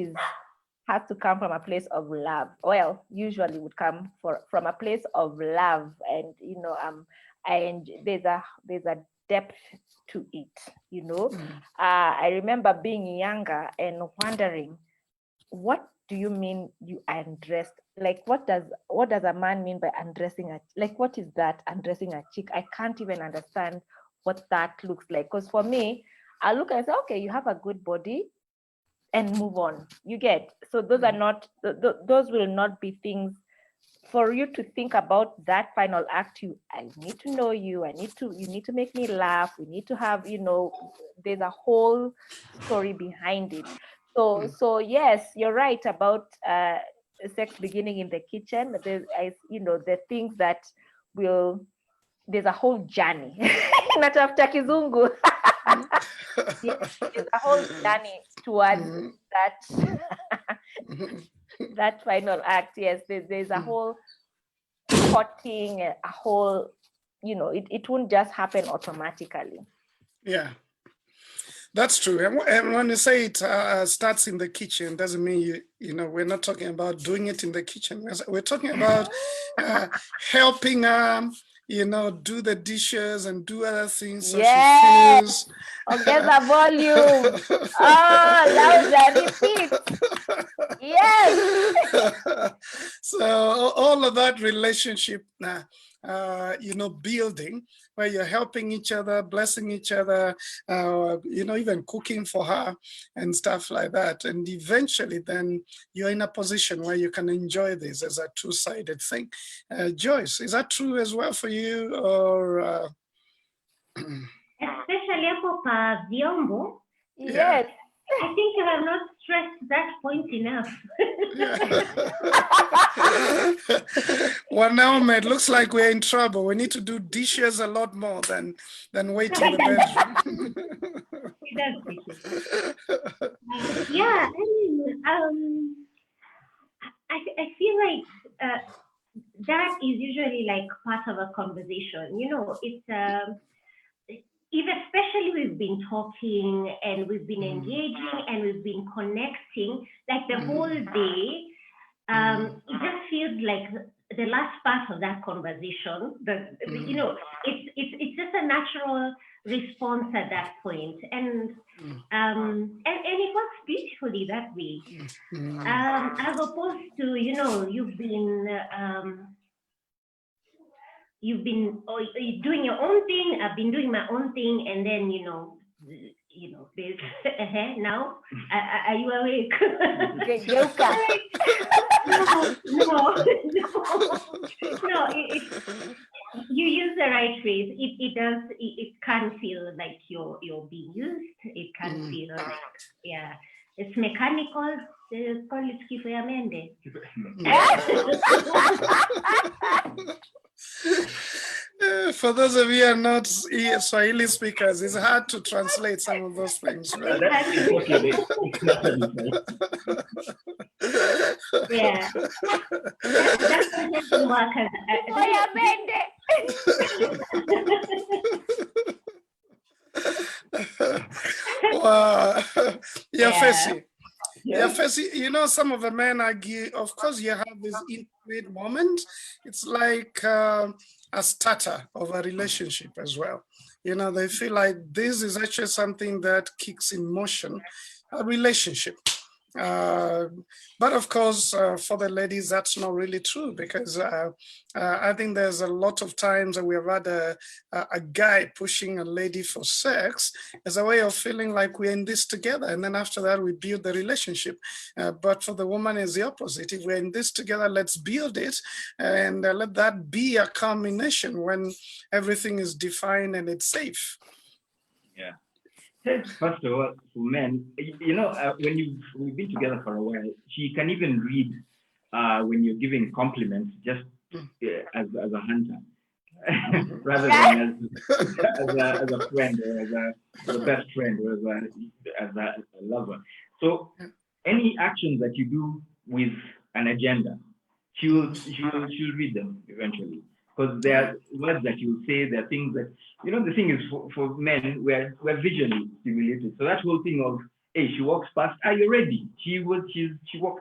has to come from a place of love. Well, usually would come from a place of love, and and there's a depth to it. I remember being younger and wondering, what do you mean you undressed? Like, what does a man mean by undressing what is that, undressing a chick? I can't even understand what that looks like. Because for me, I look and say, okay, you have a good body, and move on. You get? So those are not, those will not be things for you to think about. That final act, I need to know you, you need to make me laugh, we need to have, there's a whole story behind it. So yes, you're right about sex beginning in the kitchen. There's, the things that there's a whole journey. Natafuta kizungu. There's a whole journey towards that final act. Yes, there's a whole courting, a whole, it won't just happen automatically. Yeah, that's true. And when you say it starts in the kitchen, doesn't mean we're not talking about doing it in the kitchen. We're talking about helping do the dishes and do other things so she feels. Okay, the volume. Oh, louder, repeat. Yes. So all of that relationship, building, where you're helping each other, blessing each other, even cooking for her and stuff like that. And eventually then you're in a position where you can enjoy this as a two-sided thing. Joyce, is that true as well for you? Or especially for vyombo? Yes. I think you have not stressed that point enough. Well, now, it looks like we're in trouble. We need to do dishes a lot more than wait in the bedroom. Yeah, I feel like that is usually like part of a conversation. It's if especially we've been talking and we've been engaging and we've been connecting like the whole day, it just feels like the last part of that conversation, it's just a natural response at that point, and it works beautifully that way, as opposed to you've been doing your own thing, I've been doing my own thing, and then there's now are you awake? No, you use the right phrase. It can feel like you're being used. It can feel like, yeah, it's mechanical. They call it kifo ya mende. For those of you who are not Swahili speakers, it's hard to translate some of those things, right? That's okay. Yeah. That doesn't work as Wow. Yeah, Fesi. Yeah. Fesi, you know, some of the men argue, of course, you have this intimate moment. It's like a starter of a relationship as well. You know, they feel like this is actually something that kicks in motion a relationship. But of course, for the ladies, that's not really true, because I think there's a lot of times that we have had a guy pushing a lady for sex as a way of feeling like we're in this together. And then after that, we build the relationship. But for the woman, it's the opposite. If we're in this together, let's build it and let that be a culmination when everything is defined and it's safe. Yeah. First of all, for men, you know, when we've been together for a while, she can even read when you're giving compliments just as a hunter, rather than as a friend or as a best friend or as a lover. So any actions that you do with an agenda, she'll read them eventually. Because there are words that you say, there are things that, you know, the thing is for men, we're visually stimulated. So that whole thing of, hey, she walks past, are you ready? She walked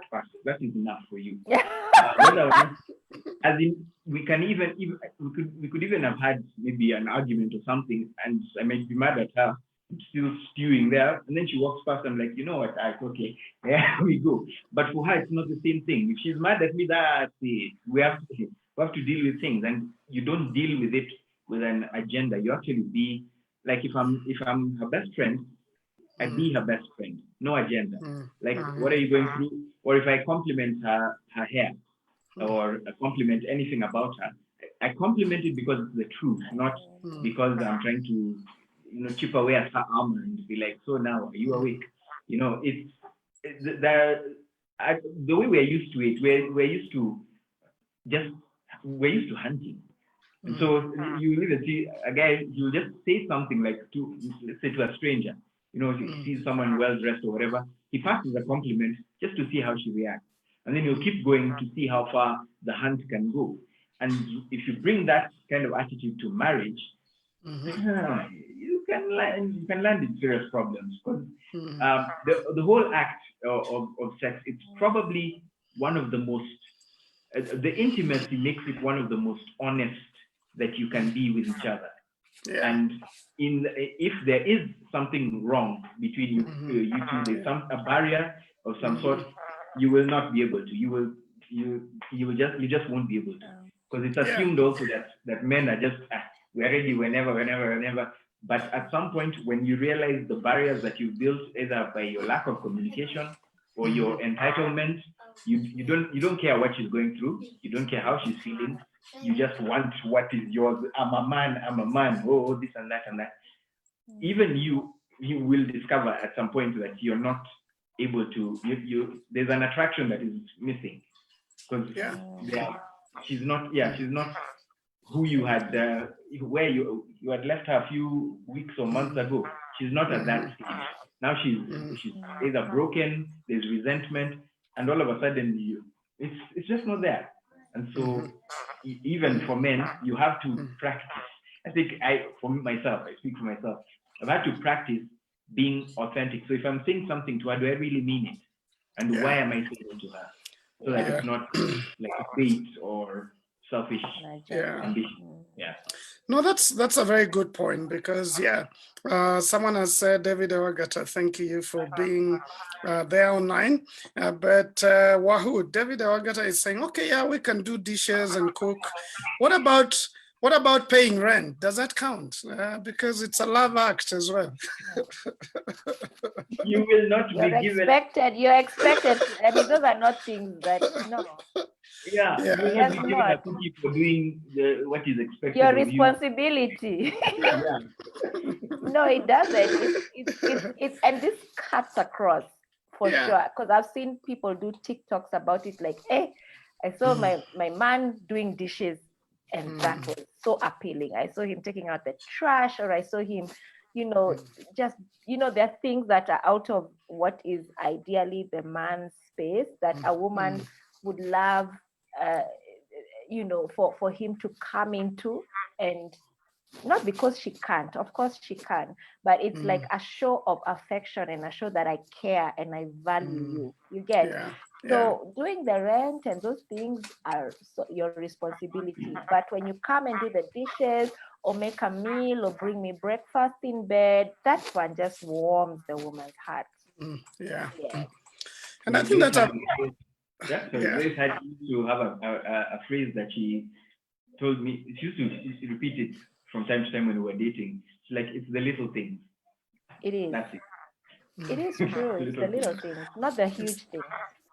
past. That is enough for you. As in, we could even have had maybe an argument or something, and I might be mad at her, still stewing there, and then she walks past. I'm like, you know what? Okay, yeah, we go. But for her, it's not the same thing. If she's mad at me, that's it. We have to deal with things, and you don't deal with it with an agenda. You actually be like, if I'm her best friend, I be her best friend, no agenda. Like, what are you going through? Or if I compliment her hair, or I compliment anything about her, I compliment it because it's the truth, not because I'm trying to, you know, chip away at her armor and be like, so now are you awake? You know, the way we're used to it. We're used to hunting. And so you even see a guy, he'll just say something like let's say to a stranger, you know, he sees someone well dressed or whatever, he passes a compliment just to see how she reacts. And then he'll keep going to see how far the hunt can go. And if you bring that kind of attitude to marriage, you can land in serious problems. Because the whole act of sex, it's probably one of the most, the intimacy makes it one of the most honest that you can be with each other. Yeah. And if there is something wrong between you two, there's a barrier of some sort, you will not be able to. You just won't be able to, because it's assumed also that men are just we're ready whenever. But at some point, when you realize the barriers that you built, either by your lack of communication or your entitlement, you don't care what she's going through. You don't care how she's feeling. You just want what is yours. I'm a man. Oh, this and that and that. Even you will discover at some point that you're not able to. There's an attraction that is missing, because she's not who you had where you had left her a few weeks or months ago. She's not at that stage. Now she's either broken. There's resentment, and all of a sudden it's just not there. And so even for men, you have to practice. I think for myself, I speak for myself. I've had to practice being authentic. So if I'm saying something to her, do I really mean it? And why am I saying it to her? So that it's not like a bait or selfish ambition. Yeah. No, that's a very good point, because someone has said, David Ewagata, thank you for being there online. But Wahoo, David Ewagata is saying, okay, we can do dishes and cook. What about paying rent? Does that count? Because it's a love act as well. You will not be given. You're expected. I mean, those are not things that, no. Yeah, you will not be given a cookie for doing what is expected your of responsibility. No, it doesn't. It's and this cuts across for Yeah. sure. Because I've seen people do TikToks about it, like, hey, I saw my man doing dishes, and that was so appealing. I saw him taking out the trash, or I saw him, just, there are things that are out of what is ideally the man's space that a woman would love, for him to come into. And not because she can't, of course she can, but it's like a show of affection and a show that I care and I value you get. Yeah. So doing the rent and those things are your responsibility, but when you come and do the dishes or make a meal or bring me breakfast in bed, that one just warms the woman's heart. Yeah. Yeah. And I think that's Grace had to have a phrase that she told me. She used to repeat it from time to time when we were dating. She's like, it's the little things. It is. That's it. It is true. It's the little things, not the huge things.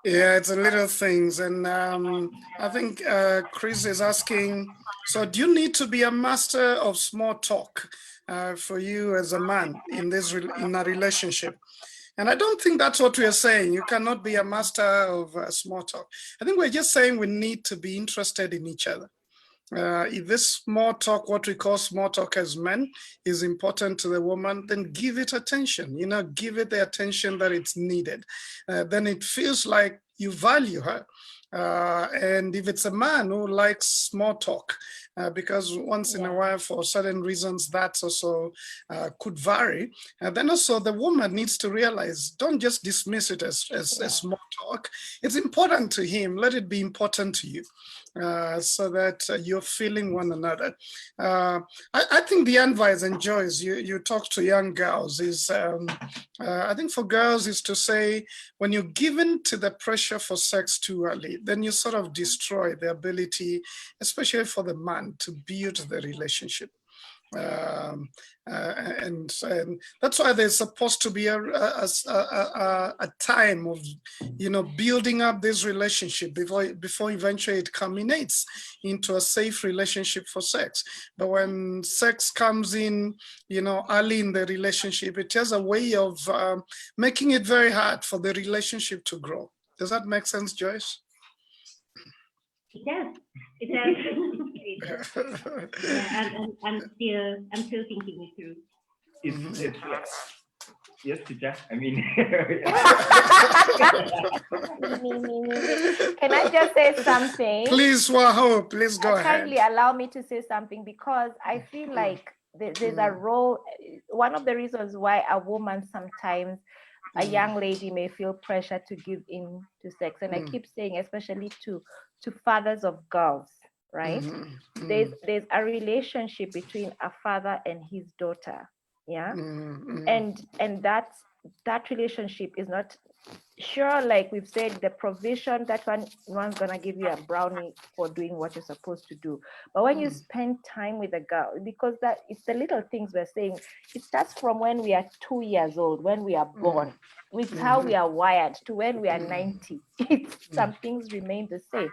Yeah, it's the little things. And I think Chris is asking, so do you need to be a master of small talk for you as a man in a relationship? And I don't think that's what we are saying. You cannot be a master of small talk. I think we're just saying we need to be interested in each other. If this small talk, what we call small talk as men, is important to the woman, then give it attention, give it the attention that it's needed. Then it feels like you value her. And if it's a man who likes small talk, because once in a while, for certain reasons, that also could vary. Then also the woman needs to realize, don't just dismiss it as small talk. It's important to him. Let it be important to you. So that you're feeling one another. I think the advice and Joyce, you talk to young girls, is I think for girls is to say, when you're given to the pressure for sex too early, then you sort of destroy the ability, especially for the man, to build the relationship. And that's why there's supposed to be a time of building up this relationship before eventually it culminates into a safe relationship for sex. But when sex comes in early in the relationship, it has a way of making it very hard for the relationship to grow. Does that make sense, Joyce? It does. It does. Yeah, I'm still thinking it through. Yes, teacher. I mean, Can I just say something? Please, Waho, please go ahead. Kindly allow me to say something, because I feel like there's a role. One of the reasons why a woman sometimes, a young lady, may feel pressure to give in to sex, and I keep saying, especially to fathers of girls, right? There's a relationship between a father and his daughter, and that relationship is not sure, like we've said, the provision, that one's gonna give you a brownie for doing what you're supposed to do. But when you spend time with a girl, because that it's the little things we're saying, it starts from when we are 2 years old, when we are born, with how we are wired, to when we are 90. Some things remain the same.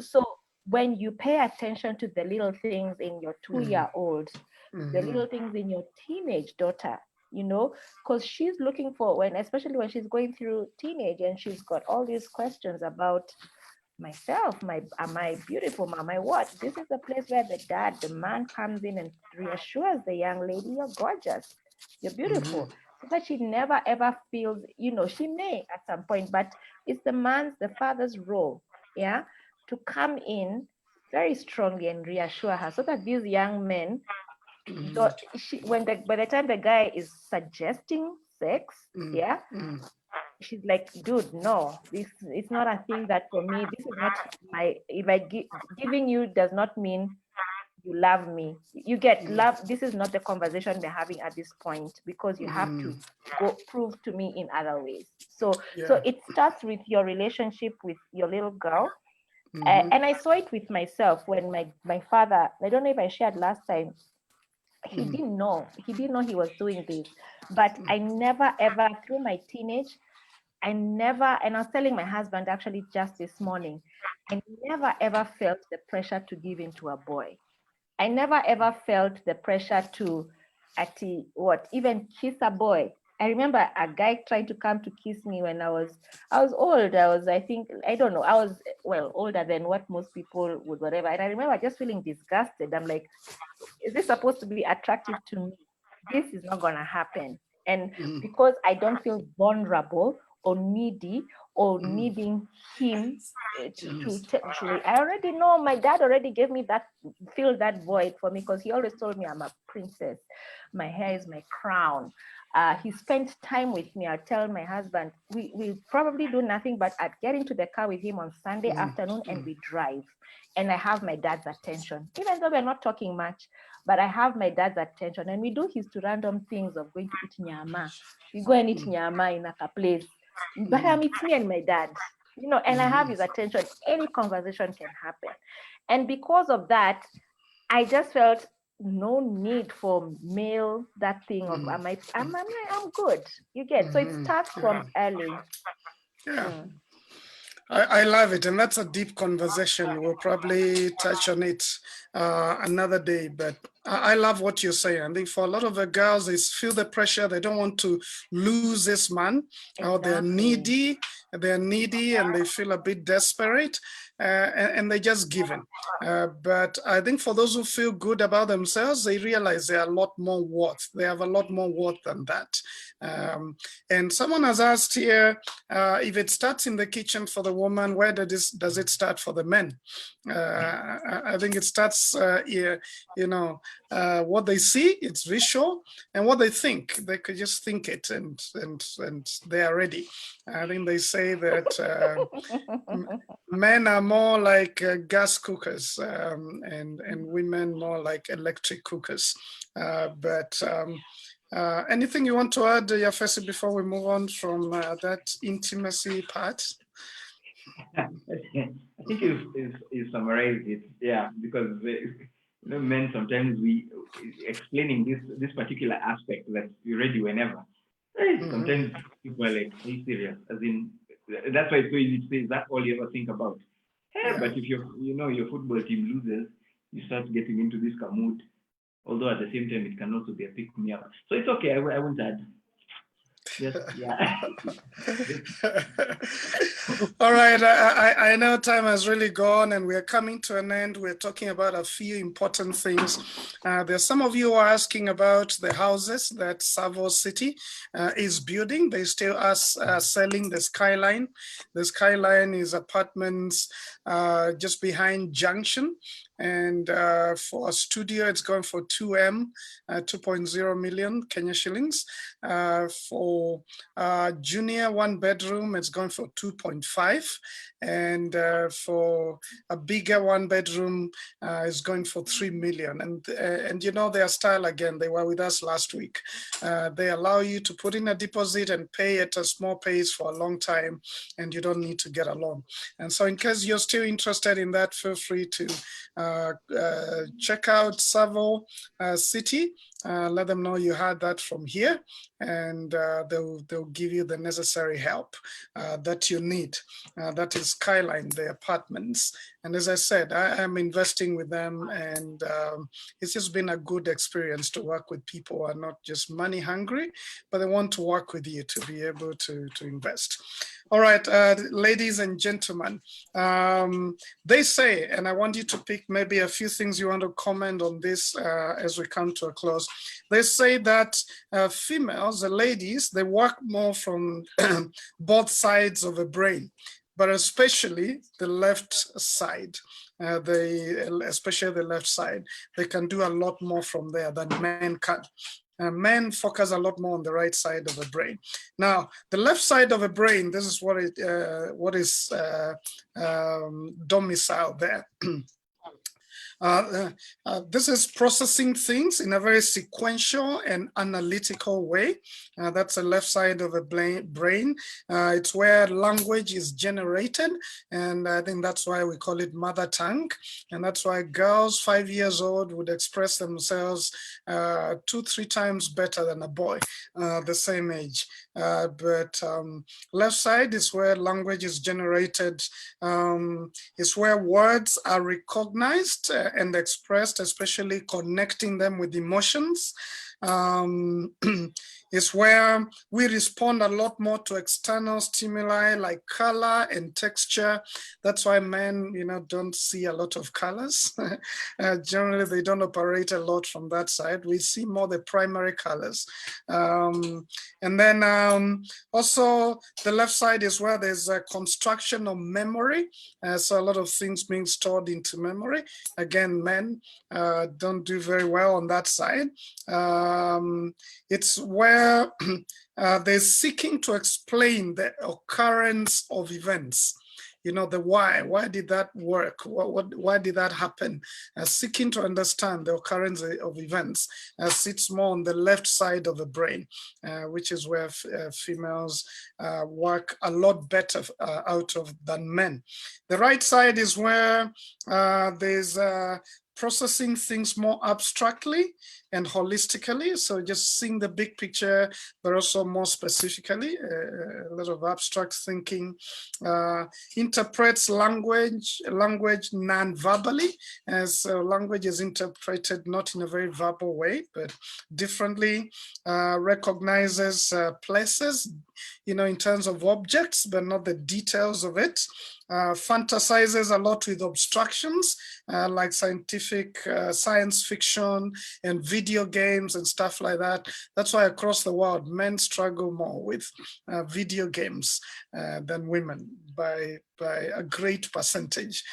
So when you pay attention to the little things in your 2-year-old, the little things in your teenage daughter, because she's looking for, especially when she's going through teenage and she's got all these questions about myself, am I beautiful, am I what? This is the place where the man comes in and reassures the young lady, you're gorgeous, you're beautiful. So that she never ever feels, she may at some point, but it's the father's role, to come in very strongly and reassure her, so that these young men, by the time the guy is suggesting sex, she's like, dude, no, this it's not a thing that for me. This is not giving you does not mean you love me. You get love. This is not the conversation we're having at this point, because you have to go prove to me in other ways. So it starts with your relationship with your little girl. And I saw it with myself when my father, I don't know if I shared last time, he didn't know he was doing this, but I never ever, through my teenage, and I was telling my husband actually just this morning, I never ever felt the pressure to give in to a boy. I never ever felt the pressure to even kiss a boy. I remember a guy trying to come to kiss me when I was old. I think, I don't know, I was, well, older than what most people would, whatever. And I remember just feeling disgusted. I'm like, is this supposed to be attractive to me? This is not going to happen. And because I don't feel vulnerable or needy or needing him I already know my dad already gave me that, fill that void for me, because he always told me I'm a princess. My hair is my crown. He spent time with me. I tell my husband, we probably do nothing but I'd get into the car with him on Sunday afternoon and we drive. And I have my dad's attention, even though we're not talking much, but I have my dad's attention. And we do his to random things of going to eat nyama. We go and eat nyama in a place. But it's me and my dad, you know, and I have his attention. Any conversation can happen. And because of that, I just felt no need for male, that thing of I'm good. You get, so it starts from early. Yeah. I love it, and that's a deep conversation. We'll probably touch on it another day, but I love what you're saying. I think for a lot of the girls, they feel the pressure. They don't want to lose this man, or they're needy, and they feel a bit desperate, and they just give in. But I think for those who feel good about themselves, they realize they are a lot more worth. They have a lot more worth than that. And someone has asked here, if it starts in the kitchen for the woman, where does it start for the men? I think it starts here, you know, what they see, it's visual, and what they think, they could just think it and they are ready. I think they say that men are more like gas cookers, and women more like electric cookers. Anything you want to add, Yafesi, before we move on from that intimacy part? I think you summarized it, yeah, because men sometimes we explaining this particular aspect that you're ready whenever. Sometimes people are like, are you serious? As in, that's why it's so easy to say, is that all you ever think about? Yeah. But if your football team loses, you start getting into this mood. Although at the same time, it can also be a pick me up. So it's okay. I won't add. Yes, yeah. All right. I know time has really gone and we're coming to an end. We're talking about a few important things. There's some of you who are asking about the houses that Savo City is building. They still are selling the Skyline. The Skyline is apartments just behind Junction. And for a studio, it's going for 2.0 million Kenya shillings. For junior 1 bedroom, it's going for 2.5. And for a bigger 1 bedroom, it's going for 3 million. And you know their style again. They were with us last week. They allow you to put in a deposit and pay at a small pace for a long time, and you don't need to get a loan. And so in case you're still interested in that, feel free to check out Savo City. Let them know you heard that from here, and they'll give you the necessary help that you need. That is Skyline, the apartments. And as I said, I am investing with them, and it's just been a good experience to work with people who are not just money hungry, but they want to work with you to be able to invest. All right, ladies and gentlemen, they say, and I want you to pick maybe a few things you want to comment on this as we come to a close. They say that females, the ladies, they work more from both sides of the brain, but especially the left side. Especially the left side, they can do a lot more from there than men can. Men focus a lot more on the right side of the brain. Now, the left side of the brain, this is what is domiciled there. This is processing things in a very sequential and analytical way. That's the left side of the brain. It's where language is generated. And I think that's why we call it mother tongue. And that's why girls 5 years old would express themselves 2-3 times better than a boy the same age. But left side is where language is generated. It's where words are recognized and expressed, especially connecting them with emotions. is where we respond a lot more to external stimuli like color and texture. That's why men, don't see a lot of colors. Generally, they don't operate a lot from that side. We see more the primary colors. And then also the left side is where there's a construction of memory. So a lot of things being stored into memory. Again, men don't do very well on that side. It's where they're seeking to explain the occurrence of events. The why did that work? Why did that happen? Seeking to understand the occurrence of events sits more on the left side of the brain, which is where females work a lot better out of than men. The right side is where there's processing things more abstractly and holistically. So just seeing the big picture, but also more specifically, a lot of abstract thinking. Interprets language non-verbally, as language is interpreted not in a very verbal way, but differently. Recognizes places, in terms of objects, but not the details of it. Fantasizes a lot with abstractions, like science fiction and video games and stuff like that. That's why across the world, men struggle more with video games than women by a great percentage,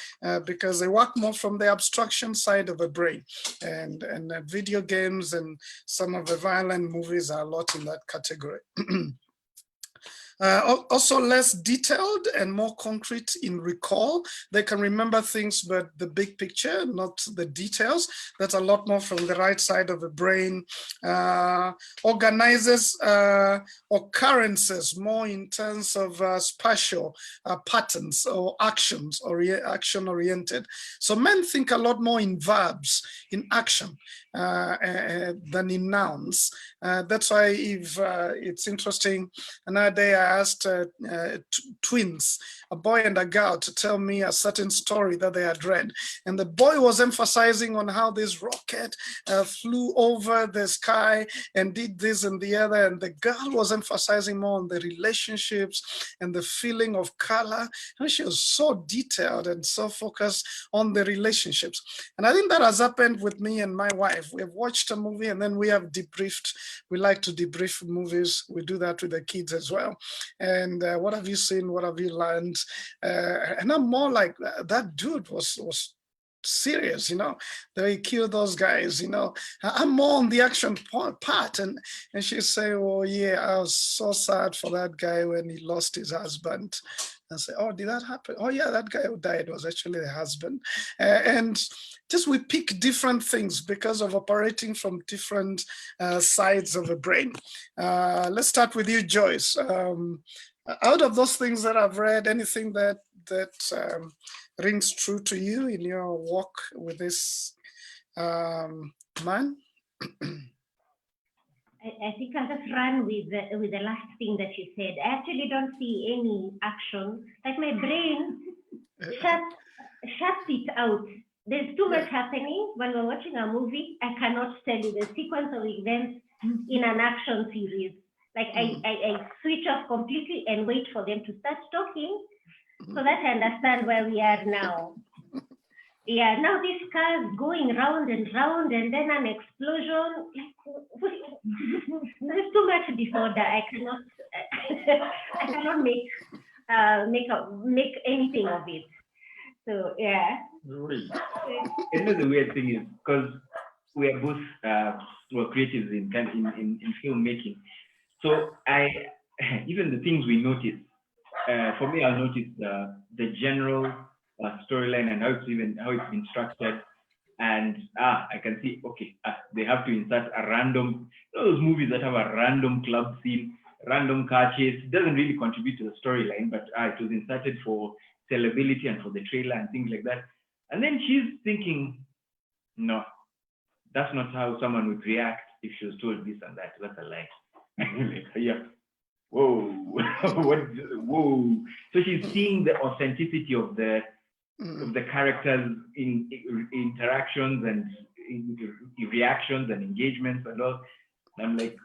because they work more from the abstraction side of the brain. And video games and some of the violent movies are a lot in that category. Also less detailed and more concrete in recall. They can remember things, but the big picture, not the details. That's a lot more from the right side of the brain. Organizes occurrences more in terms of spatial patterns or actions or action-oriented. So men think a lot more in verbs, in action, than in nouns. That's why if it's interesting, another day I asked twins, a boy and a girl, to tell me a certain story that they had read. And the boy was emphasizing on how this rocket flew over the sky and did this and the other. And the girl was emphasizing more on the relationships and the feeling of color. And she was so detailed and so focused on the relationships. And I think that has happened with me and my wife. We have watched a movie and then we have debriefed. We like to debrief movies. We do that with the kids as well. And what have you seen? What have you learned? And I'm more like, that dude was serious, they kill those guys, I'm more on the action part. And she say, oh yeah, I was so sad for that guy when he lost his husband. And say, oh, did that happen? Oh yeah, that guy who died was actually the husband. And just we pick different things because of operating from different sides of the brain. Let's start with you, Joyce. Out of those things that I've read, anything that rings true to you in your walk with this man? I think I'll just run with the last thing that you said. I actually don't see any action. Like my brain shuts it out. There's too much happening. When we're watching a movie, I cannot tell you the sequence of events in an action series. Like I switch off completely and wait for them to start talking so that I understand where we are now. Yeah, now this car is going round and round and then an explosion. There's too much disorder. I cannot make anything of it. So yeah. Really? The weird thing is because we are both creatives in filmmaking. So even the things we notice, for me, I'll notice the general storyline and how it's been structured, and I can see, okay, they have to insert a random, those movies that have a random club scene, random car chase. It doesn't really contribute to the storyline, but it was inserted for sellability and for the trailer and things like that. And then she's thinking, no, that's not how someone would react if she was told this and that. That's a lie. Like, yeah. Whoa. Whoa. So she's seeing the authenticity of the characters in interactions and in reactions and engagements and all. And I'm like,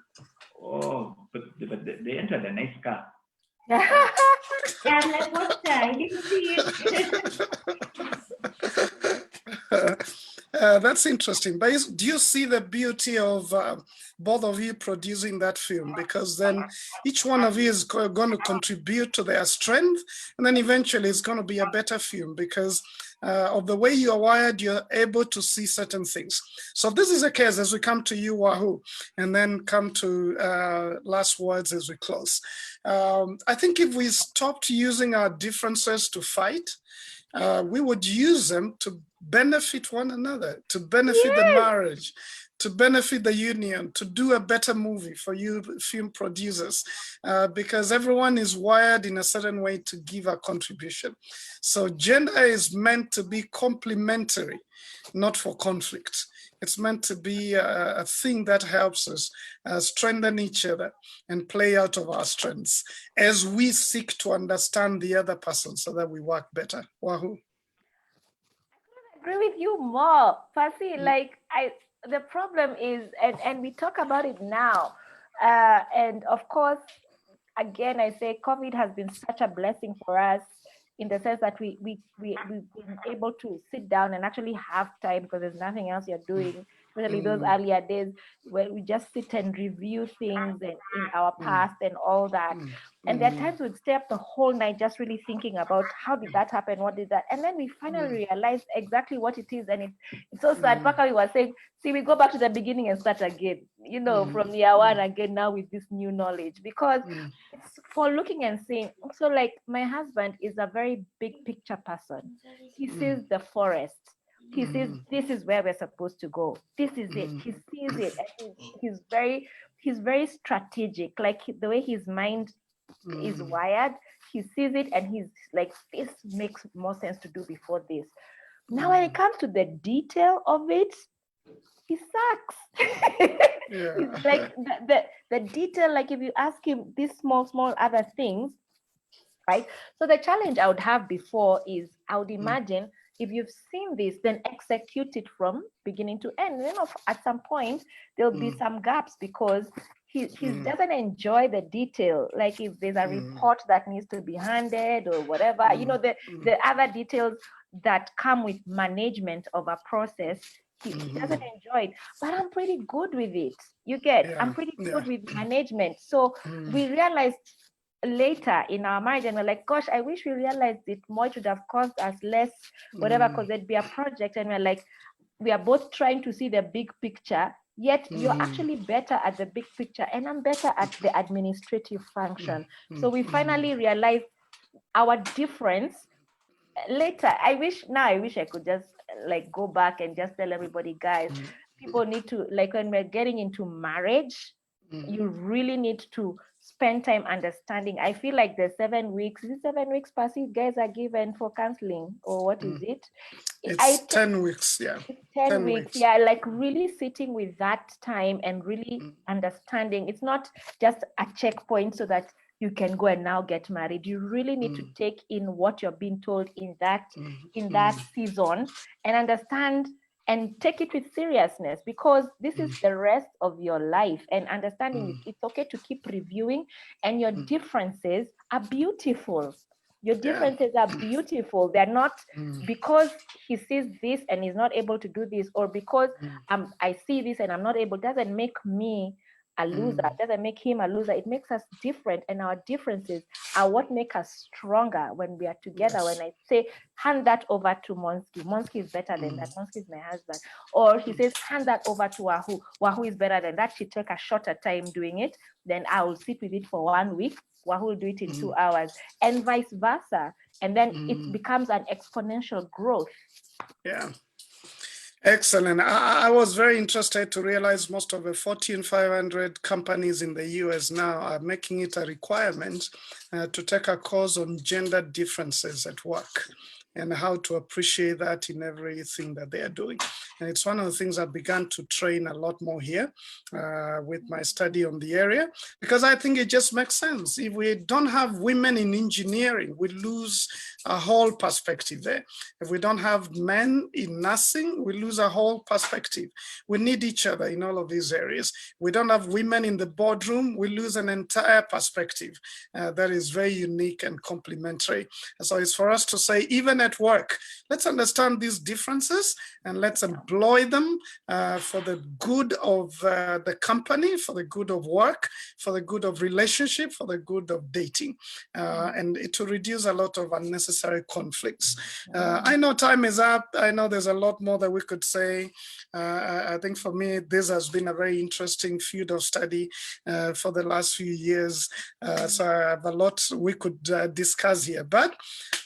Oh, but they entered a nice car. Yeah, like what? I didn't see it. That's interesting. But do you see the beauty of both of you producing that film? Because then each one of you is going to contribute to their strength, and then eventually it's going to be a better film because of the way you are wired, you're able to see certain things. So this is the case as we come to you, Wahoo, and then come to last words as we close. I think if we stopped using our differences to fight, we would use them to benefit one another, to benefit the marriage, to benefit the union, to do a better movie for you film producers, because everyone is wired in a certain way to give a contribution. So gender is meant to be complementary, not for conflict. It's meant to be a thing that helps us strengthen each other and play out of our strengths as we seek to understand the other person so that we work better. Wahoo. Agree with you more, Percy. Like the problem is, and we talk about it now, and of course, again, I say COVID has been such a blessing for us in the sense that we've been able to sit down and actually have time because there's nothing else you're doing, especially those earlier days where we just sit and review things and in our past and all that. And there are times we'd stay up the whole night just really thinking about how did that happen, what did that, and then we finally realized exactly what it is. And it's so sad. Paka, we were saying, see, we go back to the beginning and start again, you know, from year one again now with this new knowledge, because it's for looking and seeing. So like my husband is a very big picture person. He sees the forest. He says, this is where we're supposed to go. This is it. He sees it. And he's very strategic. Like the way his mind is wired, he sees it and he's like, this makes more sense to do before this. Now when it comes to the detail of it, he sucks. It's like the detail, like if you ask him these small other things, right? So the challenge I would have before is I would imagine if you've seen this, then execute it from beginning to end. You know, at some point there'll be some gaps because he doesn't enjoy the detail. Like if there's a report that needs to be handed or whatever, you know, the other details that come with management of a process, he doesn't enjoy it. But I'm pretty good with it. You get, I'm pretty good with management. So we realized later in our marriage and we're like, gosh, I wish we realized it more. It would have cost us less, whatever, because there'd be a project. And we're like, we are both trying to see the big picture, yet you're actually better at the big picture and I'm better at the administrative function. So we finally realized our difference later. I wish I could just like go back and just tell everybody, guys, people need to, like when we're getting into marriage, you really need to spend time understanding. I feel like the 7 weeks, is it 7 weeks, Percy, guys are given for counseling, or what is it? It's 10 weeks, yeah. It's 10 weeks, yeah, like really sitting with that time and really understanding. It's not just a checkpoint so that you can go and now get married. You really need to take in what you're being told in that season and understand and take it with seriousness, because this is the rest of your life. And understanding it's okay to keep reviewing, and your differences are beautiful. Your differences are beautiful. They're not because he sees this and he's not able to do this, or because I see this and I'm not able, doesn't make me a loser, doesn't make him a loser. It makes us different, and our differences are what make us stronger when we are together. When I say, hand that over to Monsky, Monsky is better than that, Monsky is my husband. Or he says, hand that over to Wahoo, Wahoo is better than that, she take a shorter time doing it, then I will sit with it for 1 week, Wahoo will do it in 2 hours, and vice versa. And then it becomes an exponential growth. Yeah. Excellent. I was very interested to realize most of the Fortune 500 companies in the US now are making it a requirement to take a course on gender differences at work. and how to appreciate that in everything that they are doing. And it's one of the things I began to train a lot more here with my study on the area, because I think it just makes sense. If we don't have women in engineering, we lose a whole perspective there. If we don't have men in nursing, we lose a whole perspective. We need each other in all of these areas. We don't have women in the boardroom, we lose an entire perspective that is very unique and complementary. And so it's for us to say, even at work, let's understand these differences and let's employ them for the good of the company, for the good of work, for the good of relationship, for the good of dating. And it will reduce a lot of unnecessary conflicts. I know time is up. I know there's a lot more that we could say. I think for me, this has been a very interesting field of study for the last few years. So I have a lot we could discuss here. But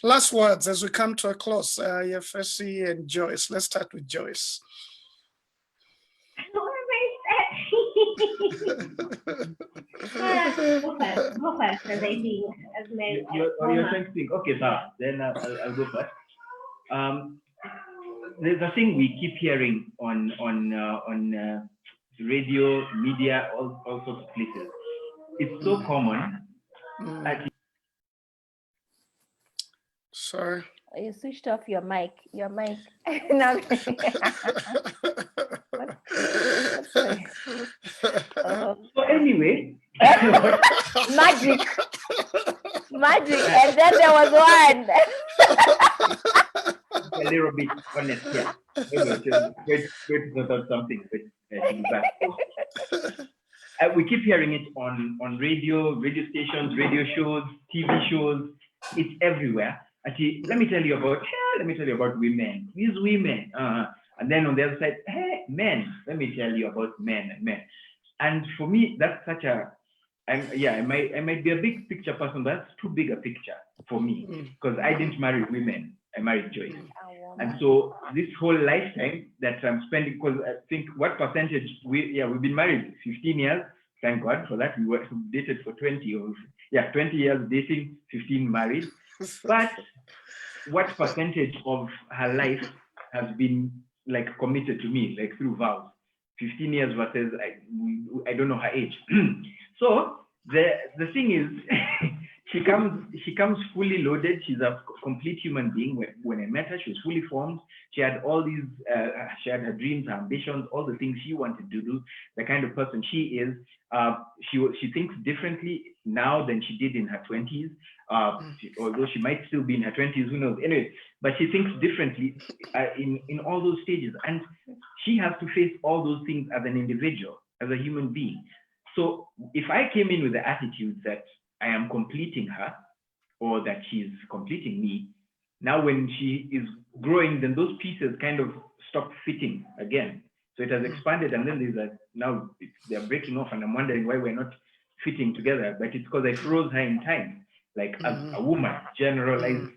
last words as we come to a close. Yefesi and Joyce. Let's start with Joyce. What go first, as I think. You're trying to think. Okay, so then I'll go first. There's a thing we keep hearing on radio, media, all sorts of places. It's so common. Sorry. You switched off your mic. Your mic. No. So anyway. Magic. And then there was one. A little bit honest, yeah. Wait, not on something. We keep hearing it on radio stations, radio shows, TV shows. It's everywhere. Actually, let me tell you about women. These women, and then on the other side, hey, men. Let me tell you about men. And for me, that's such a, I might be a big picture person, but that's too big a picture for me because I didn't marry women. I married Joyce. And so this whole lifetime that I'm spending, because I think what percentage we've been married 15 years. Thank God for that. We were dated for 20 years dating, 15 married. But what percentage of her life has been like committed to me, like through vows? 15 years versus I don't know her age. So the thing is, she comes fully loaded. She's a complete human being. When I met her, she was fully formed. She had all these, she had her dreams, her ambitions, all the things she wanted to do. The kind of person she is. She thinks differently now than she did in her 20s. Although she might still be in her 20s, who knows? Anyway, but she thinks differently in all those stages, and she has to face all those things as an individual, as a human being. So if I came in with the attitude that I am completing her, or that she's completing me, now when she is growing, then those pieces kind of stop fitting again. So it has expanded, and then now they're breaking off, and I'm wondering why we're not fitting together. But it's because I froze her in time. Like as a woman, generalize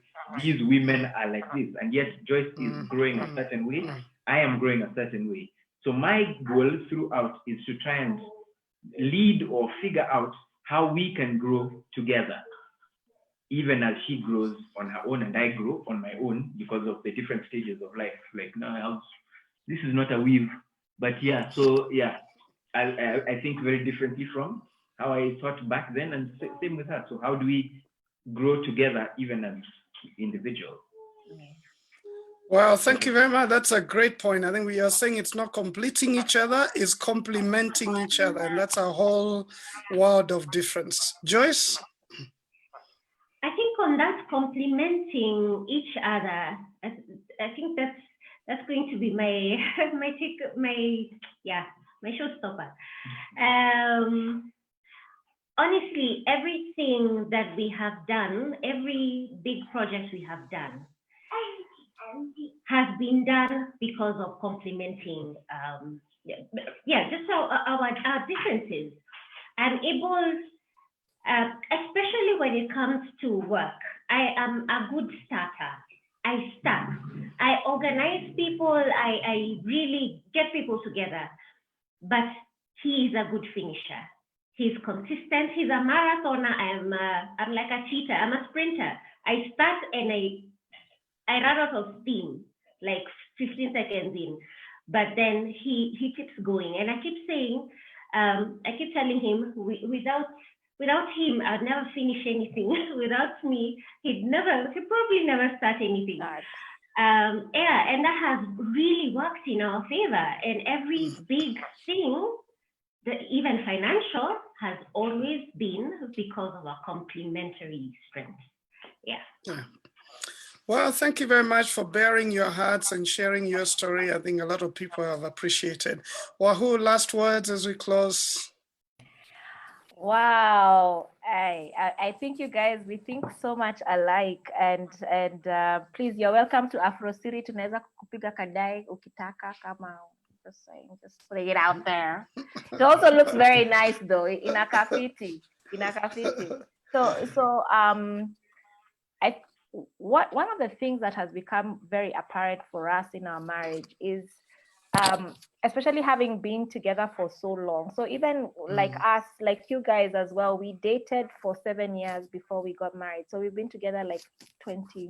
these women are like this, and yet Joyce is growing a certain way. I am growing a certain way. So my goal throughout is to try and lead or figure out how we can grow together, even as she grows on her own and I grow on my own because of the different stages of life. Like now, this is not a weave, but yeah. So yeah, I think very differently from how I thought back then, and same with her. So how do we grow together, even as individuals? Well, thank you very much. That's a great point. I think we are saying it's not completing each other, it's complementing each other. And that's a whole world of difference. Joyce? I think on that complementing each other, I think that's going to be my showstopper. Honestly, everything that we have done, every big project we have done, has been done because of complementing, just our differences, and able, especially when it comes to work. I am a good starter. I start. I organize people. I really get people together. But he is a good finisher. He's consistent. He's a marathoner. I'm like a cheetah. I'm a sprinter. I start and I run out of steam, like 15 seconds in. But then he keeps going. And I keep saying, I keep telling him, without him, I'd never finish anything. Without me, he'd probably never start anything. Yeah, and that has really worked in our favor. And every big thing, even financial, has always been because of our complementary strengths. Yeah. Well, thank you very much for bearing your hearts and sharing your story. I think a lot of people have appreciated. Wahoo, last words as we close. Wow, I think you guys, we think so much alike, and please, you're welcome to Afro City. Tunaweza kupiga kadai ukitaka, kama just saying, just putting it out there. It also looks very nice though, in a kafiti. So one of the things that has become very apparent for us in our marriage is, especially having been together for so long. So even like us, like you guys as well, we dated for 7 years before we got married. So we've been together like 20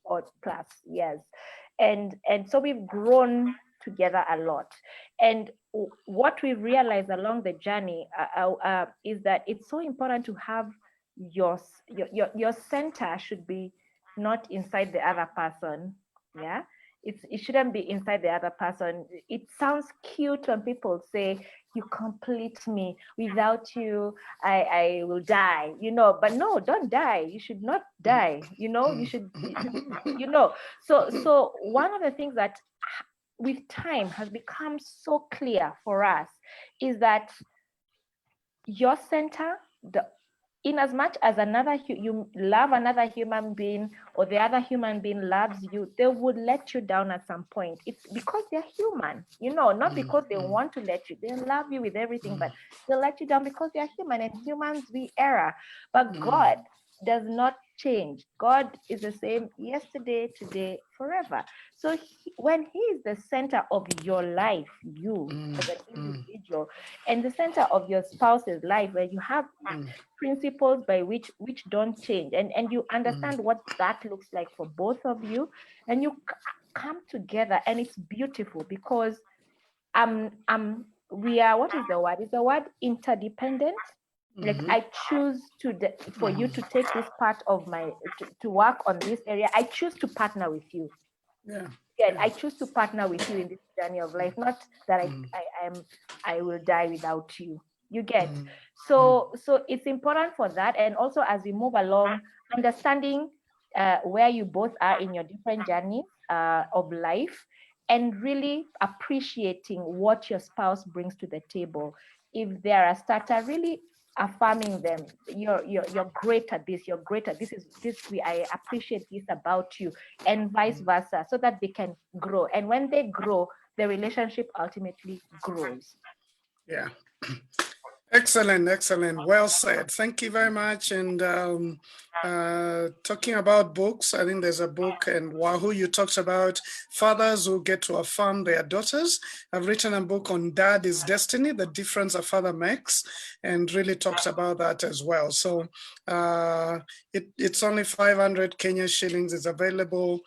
or plus years. And so we've grown together a lot. And what we've realized along the journey is that it's so important to have your center should be not inside the other person. Yeah. It shouldn't be inside the other person. It sounds cute when people say, you complete me. Without you, I will die, but no, don't die. You should not die. You should, So one of the things that with time has become so clear for us is that your center, in as much as you love another human being, or the other human being loves you, they would let you down at some point. It's because they're human, not because they want to let you. They love you with everything, but they'll let you down because they're human, and humans, we err. But God does not change. God is the same yesterday, today, forever. So when he is the center of your life, you as an individual, and the center of your spouse's life, where you have principles by which don't change, and you understand what that looks like for both of you, and you come together, and it's beautiful because we are, what is the word? Is the word interdependent? Like I choose for you to take this part of to work on this area. I choose to partner with you. Yeah, I choose to partner with you in this journey of life, not that I will die without you. You get? So it's important for that. And also as we move along, understanding where you both are in your different journeys of life, and really appreciating what your spouse brings to the table. If they're a starter, really affirming them. You're great at this. You're great at this. I appreciate this about you, and vice versa, so that they can grow. And when they grow, the relationship ultimately grows. Yeah. Excellent. Well said. Thank you very much. And talking about books, I think there's a book, and Wahoo, you talked about fathers who get to affirm their daughters. I've written a book on Dad is Destiny, the difference a father makes, and really talks about that as well. So it's only 500 Kenya shillings. It's available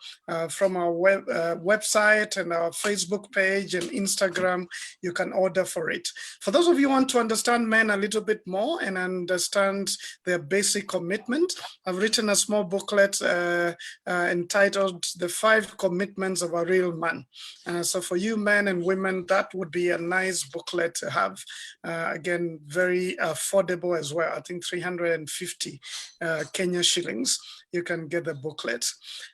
from our website and our Facebook page and Instagram. You can order for it. For those of you who want to understand men a little bit more and understand their basic commitment, I've written a small booklet entitled The 5 Commitments of a Real Man. So for you men and women, that would be a nice booklet to have. Again, very affordable as well. I think 350 Kenya shillings. You can get the booklet.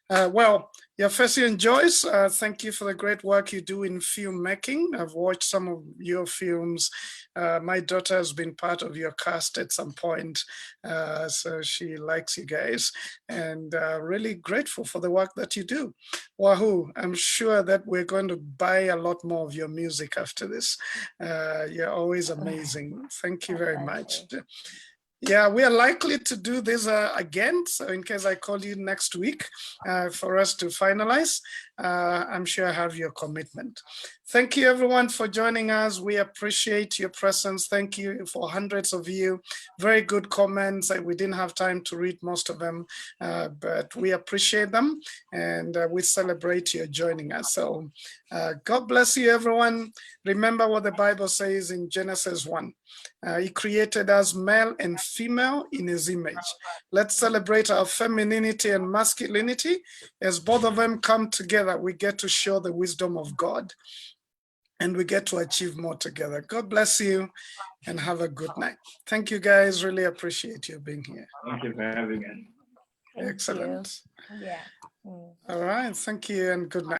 Well, Yafesi and Joyce, thank you for the great work you do in filmmaking. I've watched some of your films. My daughter has been part of your cast at some point, so she likes you guys, and really grateful for the work that you do. Wahoo, I'm sure that we're going to buy a lot more of your music after this. You're always amazing. Thank you very much. Yeah, we are likely to do this again. So in case I call you next week for us to finalize. I'm sure I have your commitment. Thank you everyone for joining us. We appreciate your presence. Thank you for hundreds of you. Very good comments. We didn't have time to read most of them, but we appreciate them, and we celebrate your joining us. So God bless you everyone. Remember what the Bible says in Genesis 1. He created us male and female in his image. Let's celebrate our femininity and masculinity. As both of them come together, we get to show the wisdom of God, and we get to achieve more together. God bless you and have a good night. Thank you guys. Really appreciate you being here. Thank you for having us. Thank Excellent. you. Yeah. All right. Thank you and good night.